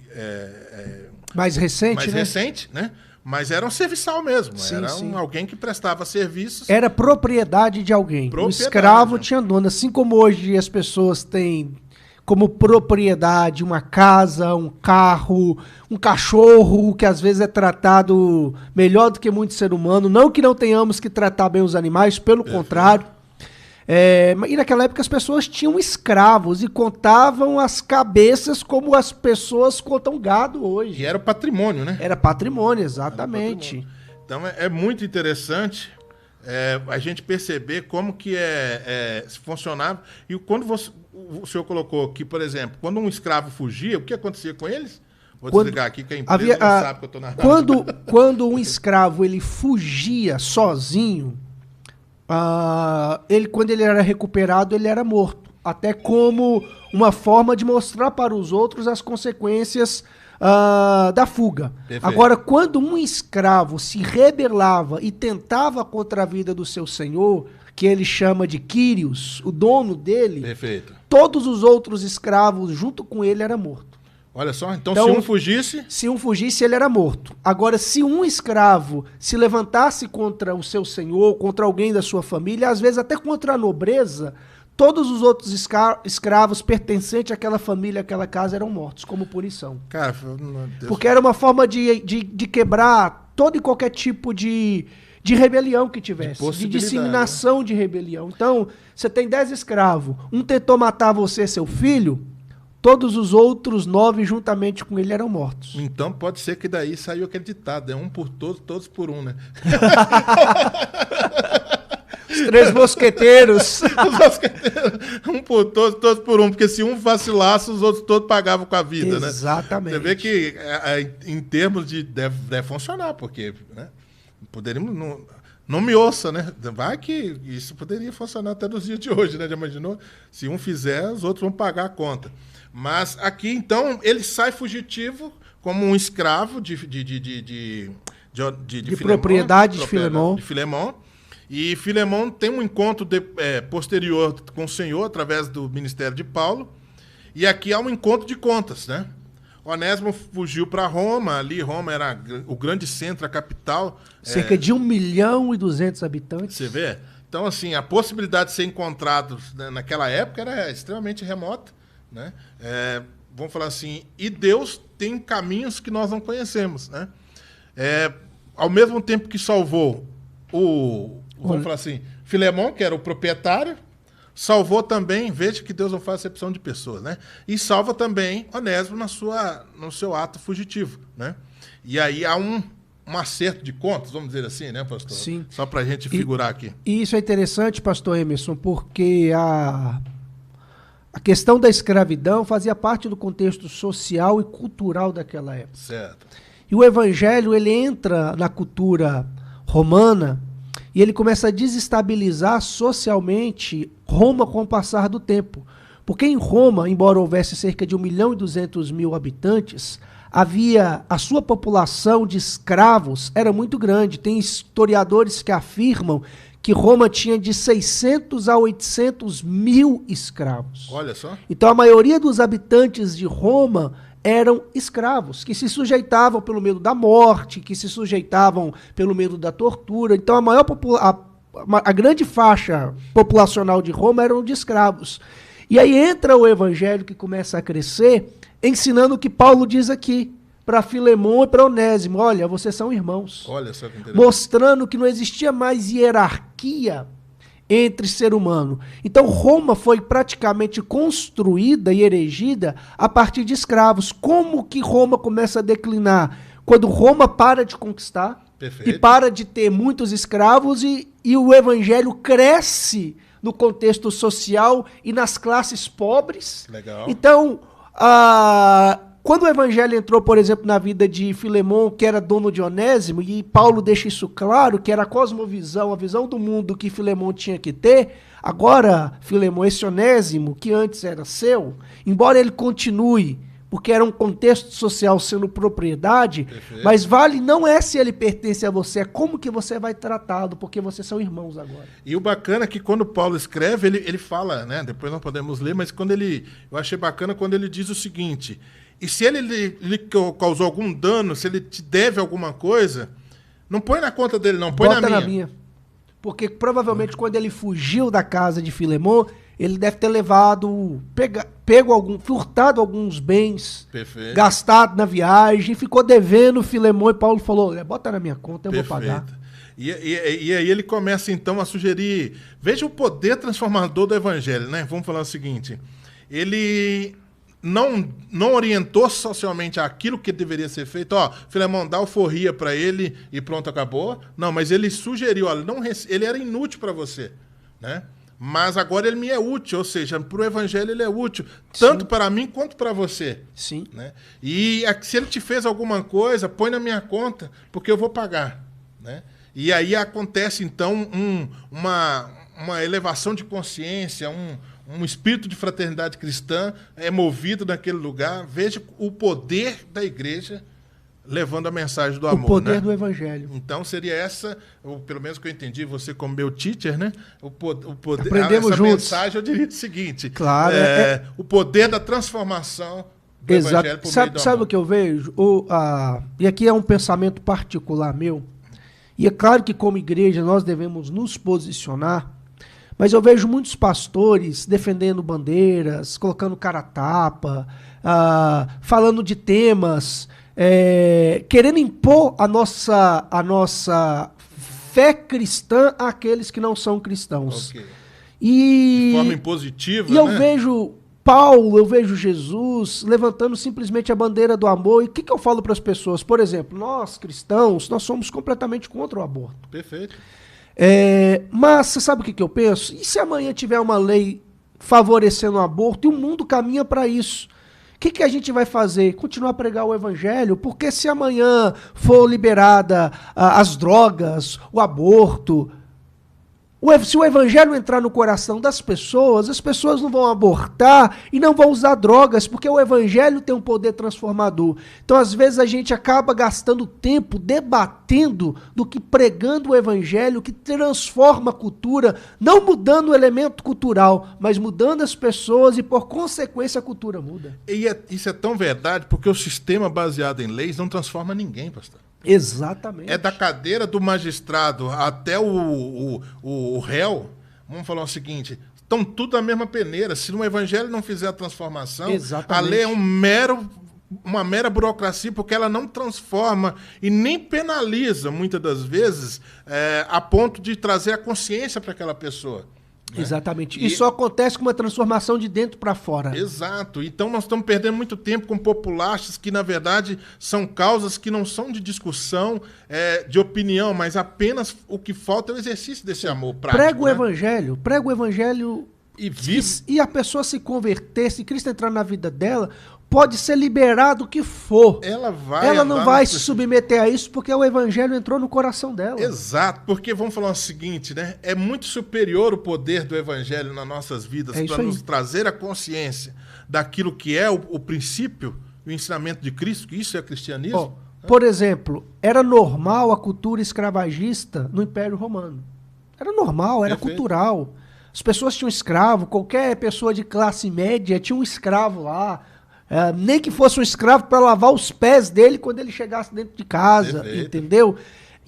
mais recente, né? Mas era um serviçal mesmo, sim, era sim. Alguém que prestava serviços. Era propriedade de alguém. O escravo tinha dono, assim como hoje as pessoas têm como propriedade uma casa, um carro, um cachorro, que às vezes é tratado melhor do que muito ser humano. Não que não tenhamos que tratar bem os animais, pelo contrário. E naquela época as pessoas tinham escravos e contavam as cabeças como as pessoas contam gado hoje. E era o patrimônio, né? Era patrimônio, exatamente. Era patrimônio. Então é muito interessante a gente perceber como que funcionava. E quando o senhor colocou aqui, por exemplo, quando um escravo fugia, o que acontecia com eles? Vou desligar aqui que a empresa não sabe que eu estou narrando. Quando um escravo ele fugia sozinho, quando ele era recuperado, ele era morto. Até como uma forma de mostrar para os outros as consequências da fuga. Perfeito. Agora, quando um escravo se rebelava e tentava contra a vida do seu senhor, que ele chama de Quírios, o dono dele, Perfeito. todos os outros escravos junto com ele eram mortos. Olha só, então Então, se um fugisse... Se um fugisse, ele era morto. Agora, se um escravo se levantasse contra o seu senhor, contra alguém da sua família, às vezes até contra a nobreza, todos os outros escravos pertencentes àquela família, àquela casa, eram mortos, como punição. Cara, meu Deus. Porque era uma forma de quebrar todo e qualquer tipo de rebelião que tivesse, de disseminação de rebelião. Então, você tem 10 escravos, um tentou matar você, seu filho, todos os outros 9, juntamente com ele, eram mortos. Então pode ser que daí saiu aquele ditado, um por todos, todos por um, né? Os 3 mosqueteiros. Um por todos, todos por um, porque se um vacilasse, os outros todos pagavam com a vida, Exatamente. Né? Você vê que em termos de... deve funcionar, porque... né? Poderíamos... Não me ouça, né? Vai que isso poderia funcionar até nos dias de hoje, né? Já imaginou? Se um fizer, os outros vão pagar a conta. Mas aqui, então, ele sai fugitivo como um escravo de propriedade de Filemon. E Filemon tem um encontro posterior com o Senhor, através do ministério de Paulo. E aqui há um encontro de contas, né? Onésimo fugiu para Roma. Ali, Roma era o grande centro, a capital. Cerca de 1.200.000 habitantes. Você vê? Então, assim, a possibilidade de ser encontrado, né, naquela época era extremamente remota, né? Vamos falar assim, e Deus tem caminhos que nós não conhecemos, né? Ao mesmo tempo que salvou vamos falar assim, Filemon, que era o proprietário, salvou também, veja que Deus não faz acepção de pessoas, né? E salva também Onésimo no seu ato fugitivo, né? E aí há um acerto de contas, vamos dizer assim, né, pastor? Sim. Só para a gente figurar aqui. E isso é interessante, pastor Emerson, porque a questão da escravidão fazia parte do contexto social e cultural daquela época. Certo. E o evangelho, ele entra na cultura romana e ele começa a desestabilizar socialmente Roma com o passar do tempo. Porque em Roma, embora houvesse cerca de 1.200.000 habitantes, a sua população de escravos era muito grande. Tem historiadores que afirmam que Roma tinha de 600 a 800 mil escravos. Olha só. Então a maioria dos habitantes de Roma eram escravos, que se sujeitavam pelo medo da morte, que se sujeitavam pelo medo da tortura. Então a grande faixa populacional de Roma eram de escravos. E aí entra o evangelho que começa a crescer, ensinando o que Paulo diz aqui para Filemon e para Onésimo: olha, vocês são irmãos. Olha só que interessante. Mostrando que não existia mais hierarquia entre ser humano. Então Roma foi praticamente construída e erigida a partir de escravos. Como que Roma começa a declinar? Quando Roma para de conquistar. Perfeito. E para de ter muitos escravos e o evangelho cresce no contexto social e nas classes pobres. Legal. Então, quando o evangelho entrou, por exemplo, na vida de Filemon, que era dono de Onésimo, e Paulo deixa isso claro, que era a cosmovisão, a visão do mundo que Filemon tinha que ter, agora, Filemon, esse Onésimo, que antes era seu, embora ele continue, porque era um contexto social sendo propriedade, perfeito, mas vale não é se ele pertence a você, é como que você vai tratá-lo, porque vocês são irmãos agora. E o bacana é que quando Paulo escreve, ele fala, né? Depois não podemos ler, mas eu achei bacana quando ele diz o seguinte: e se ele lhe causou algum dano, se ele te deve alguma coisa, não põe na conta dele, não, põe na minha. Porque provavelmente quando ele fugiu da casa de Filemon, ele deve ter furtado alguns bens, perfeito, gastado na viagem, ficou devendo Filemon, e Paulo falou: bota na minha conta, eu perfeito, vou pagar. E aí ele começa então a sugerir, veja o poder transformador do evangelho, né? Vamos falar o seguinte: ele não orientou socialmente aquilo que deveria ser feito. Filemon, dá alforria para ele e pronto, acabou. Não, mas ele sugeriu, olha, ele era inútil para você, né? Mas agora ele me é útil, ou seja, para o evangelho ele é útil, tanto para mim quanto para você. Sim. Né? E se ele te fez alguma coisa, põe na minha conta, porque eu vou pagar. Né? E aí acontece, então, uma elevação de consciência, um espírito de fraternidade cristã é movido naquele lugar. Veja o poder da igreja levando a mensagem do amor. O poder, né? do evangelho. Então seria essa, pelo menos que eu entendi, você como meu teacher, né? O poder, aprendemos essa juntos. Mensagem eu diria o seguinte: claro, o poder da transformação do evangelho Exato. Sabe o que eu vejo? E aqui é um pensamento particular meu. E é claro que como igreja nós devemos nos posicionar, mas eu vejo muitos pastores defendendo bandeiras, colocando cara a tapa, falando de temas, querendo impor a nossa fé cristã àqueles que não são cristãos. Ok. De forma impositiva, e eu vejo Paulo, eu vejo Jesus levantando simplesmente a bandeira do amor. E o que eu falo para as pessoas? Por exemplo, nós cristãos, nós somos completamente contra o aborto. Perfeito. Mas você sabe o que eu penso? E se amanhã tiver uma lei favorecendo o aborto e o mundo caminha para isso? O que a gente vai fazer? Continuar a pregar o evangelho? Porque se amanhã for liberada as drogas, o aborto, se o evangelho entrar no coração das pessoas, as pessoas não vão abortar e não vão usar drogas, porque o evangelho tem um poder transformador. Então, às vezes, a gente acaba gastando tempo debatendo do que pregando o evangelho, que transforma a cultura, não mudando o elemento cultural, mas mudando as pessoas e, por consequência, a cultura muda. E isso é tão verdade, porque o sistema baseado em leis não transforma ninguém, pastor. Exatamente. É da cadeira do magistrado até o réu. Vamos falar o seguinte: estão tudo na mesma peneira. Se no evangelho não fizer a transformação, exatamente, a lei é uma mera burocracia, porque ela não transforma e nem penaliza, muitas das vezes, a ponto de trazer a consciência para aquela pessoa. Exatamente. Isso acontece com uma transformação de dentro para fora. Exato. Então nós estamos perdendo muito tempo com populares que, na verdade, são causas que não são de discussão, de opinião, mas apenas o que falta é o exercício desse amor prático. Prega o evangelho e vive. E a pessoa se converter, se Cristo entrar na vida dela, pode ser liberado o que for. Ela não vai se submeter a isso porque o evangelho entrou no coração dela. Exato, porque vamos falar o seguinte, né? É muito superior o poder do evangelho nas nossas vidas para nos trazer a consciência daquilo que é o princípio, o ensinamento de Cristo, que isso é cristianismo. Por exemplo, era normal a cultura escravagista no Império Romano. Era normal, era cultural. As pessoas tinham escravo, qualquer pessoa de classe média tinha um escravo lá. Nem que fosse um escravo para lavar os pés dele quando ele chegasse dentro de casa, entendeu?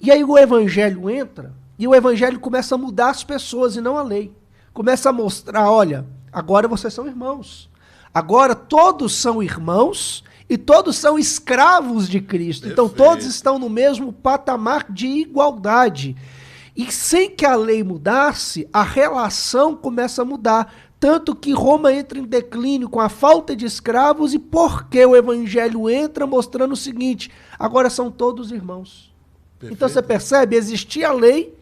E aí o evangelho entra e o evangelho começa a mudar as pessoas e não a lei. Começa a mostrar, olha, agora vocês são irmãos. Agora todos são irmãos e todos são escravos de Cristo. Então todos estão no mesmo patamar de igualdade. E sem que a lei mudasse, a relação começa a mudar. Tanto que Roma entra em declínio com a falta de escravos e porque o evangelho entra mostrando o seguinte: agora são todos irmãos. Perfeito. Então você percebe, existia a lei,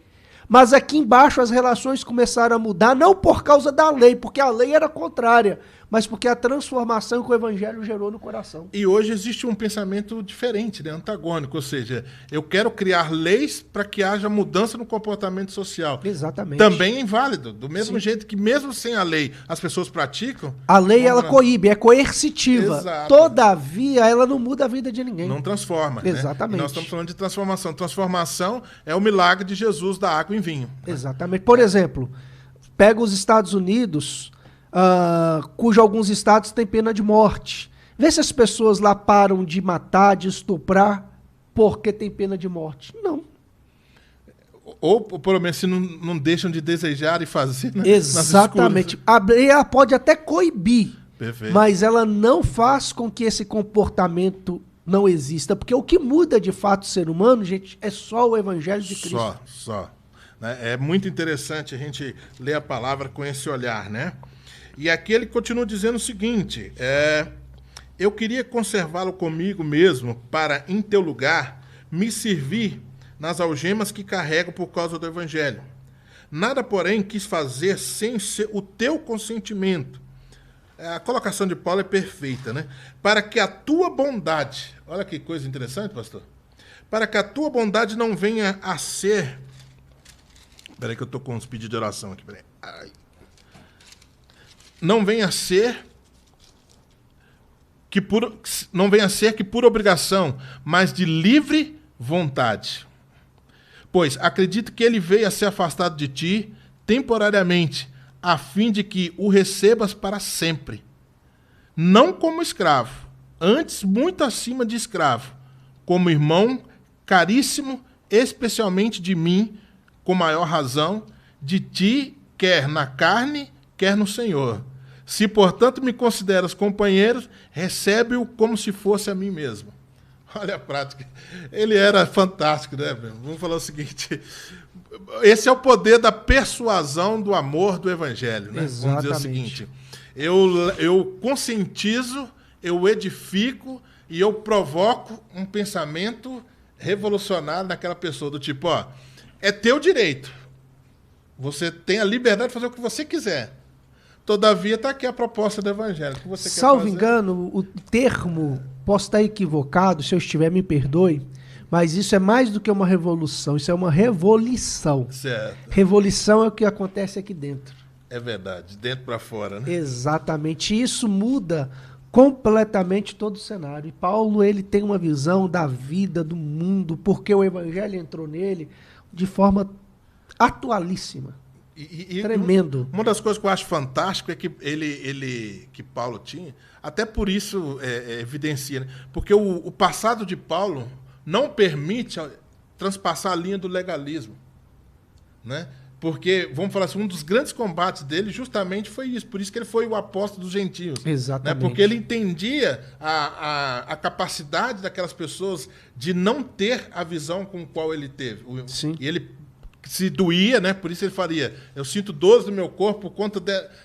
mas aqui embaixo as relações começaram a mudar, não por causa da lei, porque a lei era contrária, mas porque a transformação que o evangelho gerou no coração. E hoje existe um pensamento diferente, né? Antagônico, ou seja, eu quero criar leis para que haja mudança no comportamento social. Exatamente. Também é inválido, do mesmo jeito que mesmo sem a lei as pessoas praticam. A lei ela coíbe, é coercitiva. Exato. Todavia, ela não muda a vida de ninguém. Não transforma. Exatamente. Né? Nós estamos falando de transformação. Transformação é o milagre de Jesus da água em vinho. Exatamente. Por exemplo, pega os Estados Unidos, cujo alguns estados têm pena de morte. Vê se as pessoas lá param de matar, de estuprar, porque tem pena de morte. Não. Ou pelo menos se não deixam de desejar e fazer. Né? Exatamente. A lei pode até coibir, perfeito, mas ela não faz com que esse comportamento não exista. Porque o que muda de fato o ser humano, gente, é só o evangelho de Cristo. Só. É muito interessante a gente ler a palavra com esse olhar, né? E aqui ele continua dizendo o seguinte: eu queria conservá-lo comigo mesmo para, em teu lugar, me servir nas algemas que carrego por causa do evangelho. Nada, porém, quis fazer sem o teu consentimento. A colocação de Paulo é perfeita, né? Para que a tua bondade, olha que coisa interessante, pastor, para que a tua bondade não venha a ser... Peraí que eu estou com uns pedidos de oração aqui, peraí. Ai. Não venha a ser que por obrigação, mas de livre vontade. Pois acredito que ele veio a ser afastado de ti temporariamente, a fim de que o recebas para sempre, não como escravo, antes muito acima de escravo, como irmão caríssimo, especialmente de mim, com maior razão, de ti, quer na carne, quer no Senhor. Se, portanto, me consideras companheiro, recebe-o como se fosse a mim mesmo. Olha a prática. Ele era fantástico, né? Vamos falar o seguinte: esse é o poder da persuasão do amor do evangelho, né? Exatamente. Vamos dizer o seguinte: eu conscientizo, eu edifico e eu provoco um pensamento revolucionário naquela pessoa, do tipo, ó, é teu direito. Você tem a liberdade de fazer o que você quiser. Todavia, está aqui a proposta do evangelho. Que você Salvo quer fazer? engano, o termo, posso estar equivocado, se eu estiver, me perdoe, mas isso é mais do que uma revolução, isso é uma revolição. Certo. Revolução é o que acontece aqui dentro. É verdade, de dentro para fora, né? Exatamente. Isso muda completamente todo o cenário. E Paulo, ele tem uma visão da vida, do mundo, porque o evangelho entrou nele de forma atualíssima. Tremendo. Uma das coisas que eu acho fantástico é que que Paulo tinha, até por isso evidencia, né? Porque o passado de Paulo não permite transpassar a linha do legalismo, né? Porque, vamos falar assim, um dos grandes combates dele justamente foi isso. Por isso que ele foi o apóstolo dos gentios. Exatamente. Né? Porque ele entendia a capacidade daquelas pessoas de não ter a visão com a qual ele teve. Sim. E ele se doía, né? Por isso ele faria, eu sinto dores no meu corpo por conta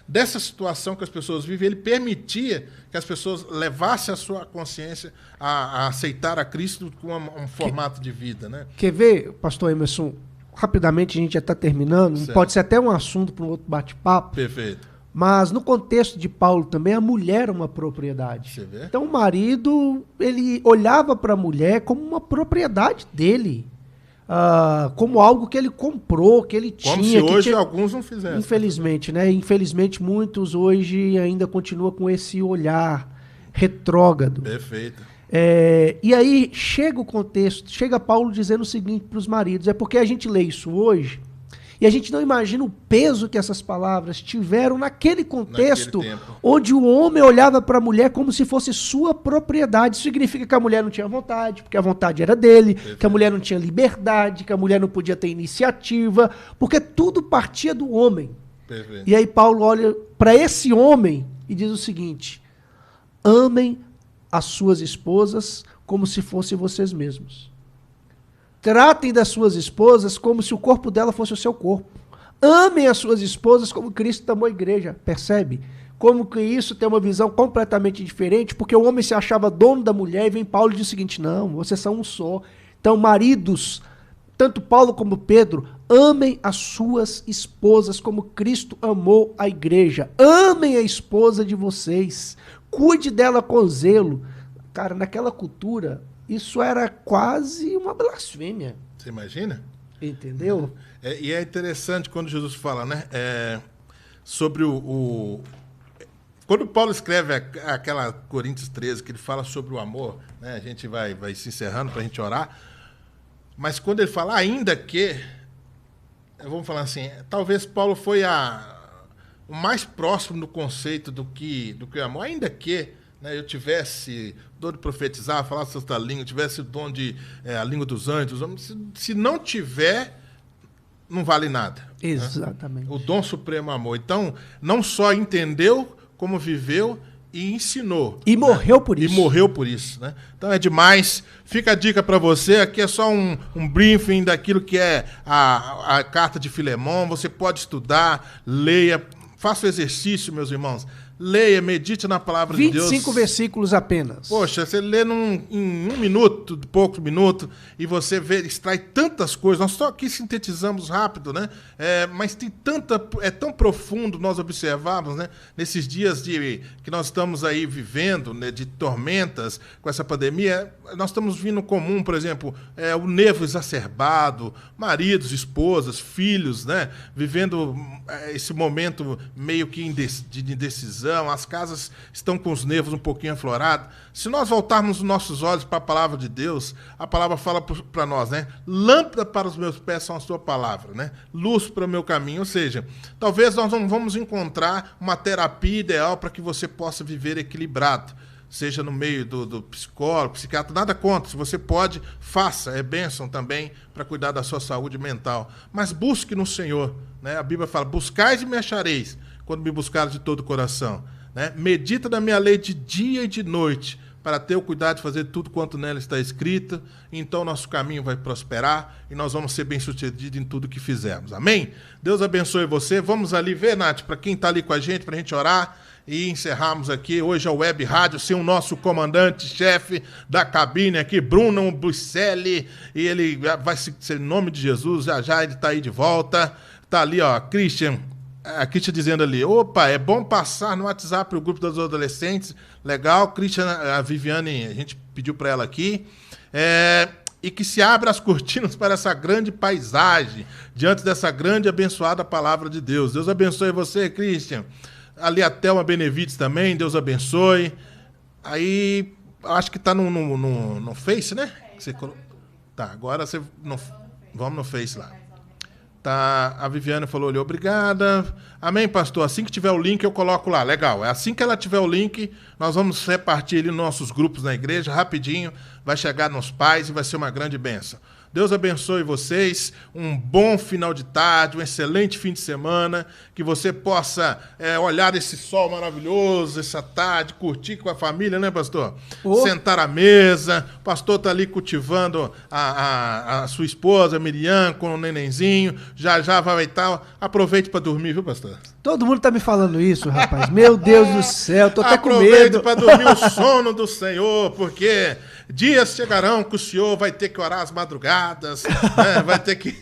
dessa situação que as pessoas vivem. Ele permitia que as pessoas levassem a sua consciência a aceitar a Cristo com um formato de vida, né? Quer ver, pastor Emerson, rapidamente, a gente já está terminando, Certo. Pode ser até um assunto para um outro bate-papo. Perfeito. Mas no contexto de Paulo também, a mulher é uma propriedade. Você vê? Então o marido, ele olhava para a mulher como uma propriedade dele. Como algo que ele comprou, que ele tinha. Como se hoje tinha... alguns não fizessem. Infelizmente, né? Infelizmente, muitos hoje ainda continuam com esse olhar retrógrado. Perfeito. E aí chega o contexto, chega Paulo dizendo o seguinte para os maridos, é porque a gente lê isso hoje e a gente não imagina o peso que essas palavras tiveram naquele contexto onde o homem olhava para a mulher como se fosse sua propriedade. Isso significa que a mulher não tinha vontade, porque a vontade era dele, que a mulher não tinha liberdade, que a mulher não podia ter iniciativa, porque tudo partia do homem. Perfeito. E aí Paulo olha para esse homem e diz o seguinte: amem as suas esposas como se fossem vocês mesmos. Tratem das suas esposas como se o corpo dela fosse o seu corpo. Amem as suas esposas como Cristo amou a igreja. Percebe? Como que isso tem uma visão completamente diferente, porque o homem se achava dono da mulher e vem Paulo e diz o seguinte: não, vocês são um só. Então, maridos, tanto Paulo como Pedro, amem as suas esposas como Cristo amou a igreja. Amem a esposa de vocês. Cuide dela com zelo. Cara, naquela cultura, isso era quase uma blasfêmia. Você imagina? Entendeu? E é interessante quando Jesus fala, né? Sobre quando Paulo escreve aquela Coríntios 13, que ele fala sobre o amor, né? A gente vai se encerrando para a gente orar. Mas quando ele fala, ainda que, vamos falar assim, talvez Paulo foi o mais próximo do conceito do que amor, ainda que, né, eu tivesse dom de profetizar, falar outra língua, tivesse o dom de a língua dos anjos, se não tiver, não vale nada. Exatamente. Né? O dom supremo amor. Então, não só entendeu, como viveu e ensinou. E morreu por isso. E morreu por isso. Né? Então é demais. Fica a dica para você. Aqui é só um briefing daquilo que é a carta de Filemão. Você pode estudar, leia, faça o exercício, meus irmãos. Leia, medite na palavra de Deus. 25 versículos apenas. Poxa, você lê em 1 minuto, poucos minutos, e você extrai tantas coisas. Nós só aqui sintetizamos rápido, né? Mas tem é tão profundo nós observarmos, né? Nesses dias que nós estamos aí vivendo, né? De tormentas com essa pandemia, nós estamos vindo comum, por exemplo, o nervo exacerbado, maridos, esposas, filhos, né? Vivendo esse momento meio que de indecisão. As casas estão com os nervos um pouquinho aflorados. Se nós voltarmos os nossos olhos para a palavra de Deus, a palavra fala para nós, né? Lâmpada para os meus pés são a sua palavra, né? Luz para o meu caminho. Ou seja, talvez nós não vamos encontrar uma terapia ideal para que você possa viver equilibrado. seja no meio do psicólogo, psiquiatra, nada contra. Se você pode, faça. É bênção também para cuidar da sua saúde mental. Mas busque no Senhor. Né? A Bíblia fala, buscais e me achareis, quando me buscares de todo o coração. Né? Medita na minha lei de dia e de noite, para ter o cuidado de fazer tudo quanto nela está escrito. Então nosso caminho vai prosperar e nós vamos ser bem-sucedidos em tudo que fizermos. Amém? Deus abençoe você. Vamos ali ver, Nath, para quem está ali com a gente, para a gente orar e encerrarmos aqui hoje a Web Rádio, sem o nosso comandante-chefe da cabine aqui, Bruno Buscelli, e ele vai ser em nome de Jesus, já ele está aí de volta. Está ali, ó, Christian. A Christian dizendo ali, opa, é bom passar no WhatsApp o grupo dos adolescentes. Legal, Christian, a Viviane, a gente pediu para ela aqui. E que se abra as cortinas para essa grande paisagem, diante dessa grande e abençoada palavra de Deus. Deus abençoe você, Christian. Ali a Thelma Benevides também, Deus abençoe. Aí, acho que está no Face, né? Tá, agora você... Vamos no Face lá. Tá, a Viviane falou ali, obrigada. Amém, pastor? Assim que tiver o link, eu coloco lá. Legal. Assim que ela tiver o link, nós vamos repartir ali nos nossos grupos na igreja, rapidinho. Vai chegar nos pais e vai ser uma grande bênção. Deus abençoe vocês, um bom final de tarde, um excelente fim de semana, que você possa olhar esse sol maravilhoso, essa tarde, curtir com a família, né, pastor? Sentar à mesa, o pastor está ali cultivando a sua esposa, Miriam, com o nenenzinho, já vai estar, aproveite para dormir, viu, pastor? Todo mundo tá me falando isso, rapaz. Meu Deus do céu, tô até com medo. Aproveite para dormir o sono do Senhor, porque dias chegarão que o Senhor vai ter que orar às madrugadas, né? Vai ter que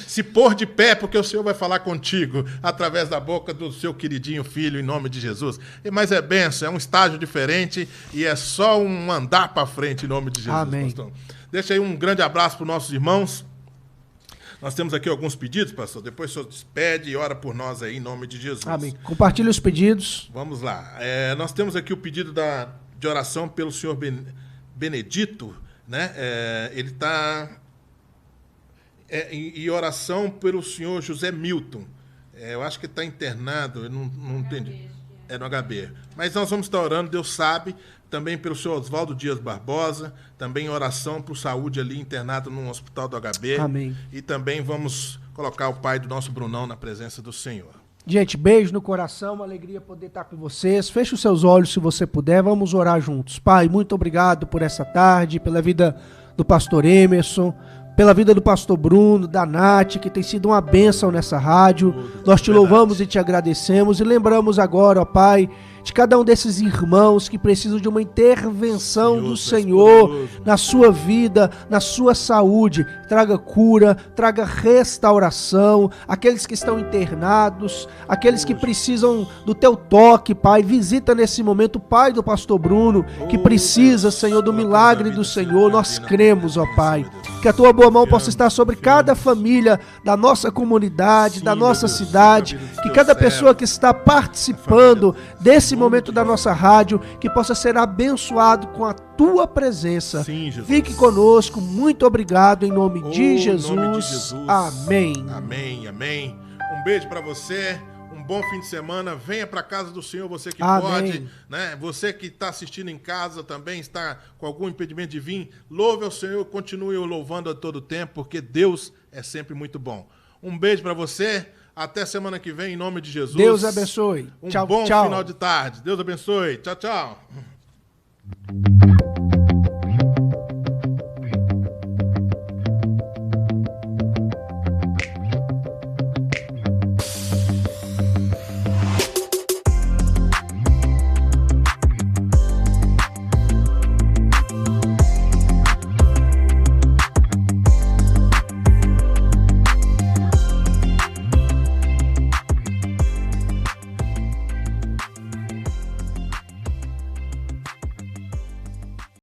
se pôr de pé, porque o Senhor vai falar contigo através da boca do seu queridinho filho, em nome de Jesus. Mas é bênção, é um estágio diferente e é só um andar para frente, em nome de Jesus. Amém. Pastor. Deixa aí um grande abraço para os nossos irmãos. Nós temos aqui alguns pedidos, pastor. Depois o senhor despede e ora por nós aí, em nome de Jesus. Amém. Compartilhe os pedidos. Vamos lá. Nós temos aqui o pedido de oração pelo senhor Benedito, né? Ele está em oração pelo senhor José Milton. Eu acho que está internado, eu não entendi. É no HB. Mas nós vamos estar orando, Deus sabe, também pelo senhor Oswaldo Dias Barbosa, também oração por saúde ali, internado no hospital do HB. Amém. E também vamos colocar o pai do nosso Brunão na presença do Senhor. Gente, beijo no coração, uma alegria poder estar com vocês. Feche os seus olhos se você puder, vamos orar juntos. Pai, muito obrigado por essa tarde, pela vida do pastor Emerson, pela vida do pastor Bruno, da Nath, que tem sido uma bênção nessa rádio. Nós te louvamos e te agradecemos e lembramos agora, ó Pai, de cada um desses irmãos que precisam de uma intervenção do Senhor na sua vida, na sua saúde. Traga cura, traga restauração, aqueles que estão internados, aqueles que precisam do teu toque, Pai. Visita nesse momento o pai do pastor Bruno, que precisa, Senhor, do milagre do Senhor. Nós cremos, ó Pai, que a tua boa mão possa estar sobre cada família da nossa comunidade, da nossa cidade, que cada pessoa que está participando desse momento da nossa rádio, que possa ser abençoado com a tua presença. Sim, Jesus. Fique conosco, muito obrigado em nome de Jesus. Nome de Jesus. Amém. Amém, amém. Um beijo para você, um bom fim de semana. Venha para casa do Senhor, você que Amém. pode, né? Você que está assistindo em casa também, está com algum impedimento de vir, louve ao Senhor, continue o louvando a todo tempo, porque Deus é sempre muito bom. Um beijo para você. Até semana que vem, em nome de Jesus. Deus abençoe. Um Tchau, bom tchau. final de tarde. Deus abençoe. Tchau, tchau.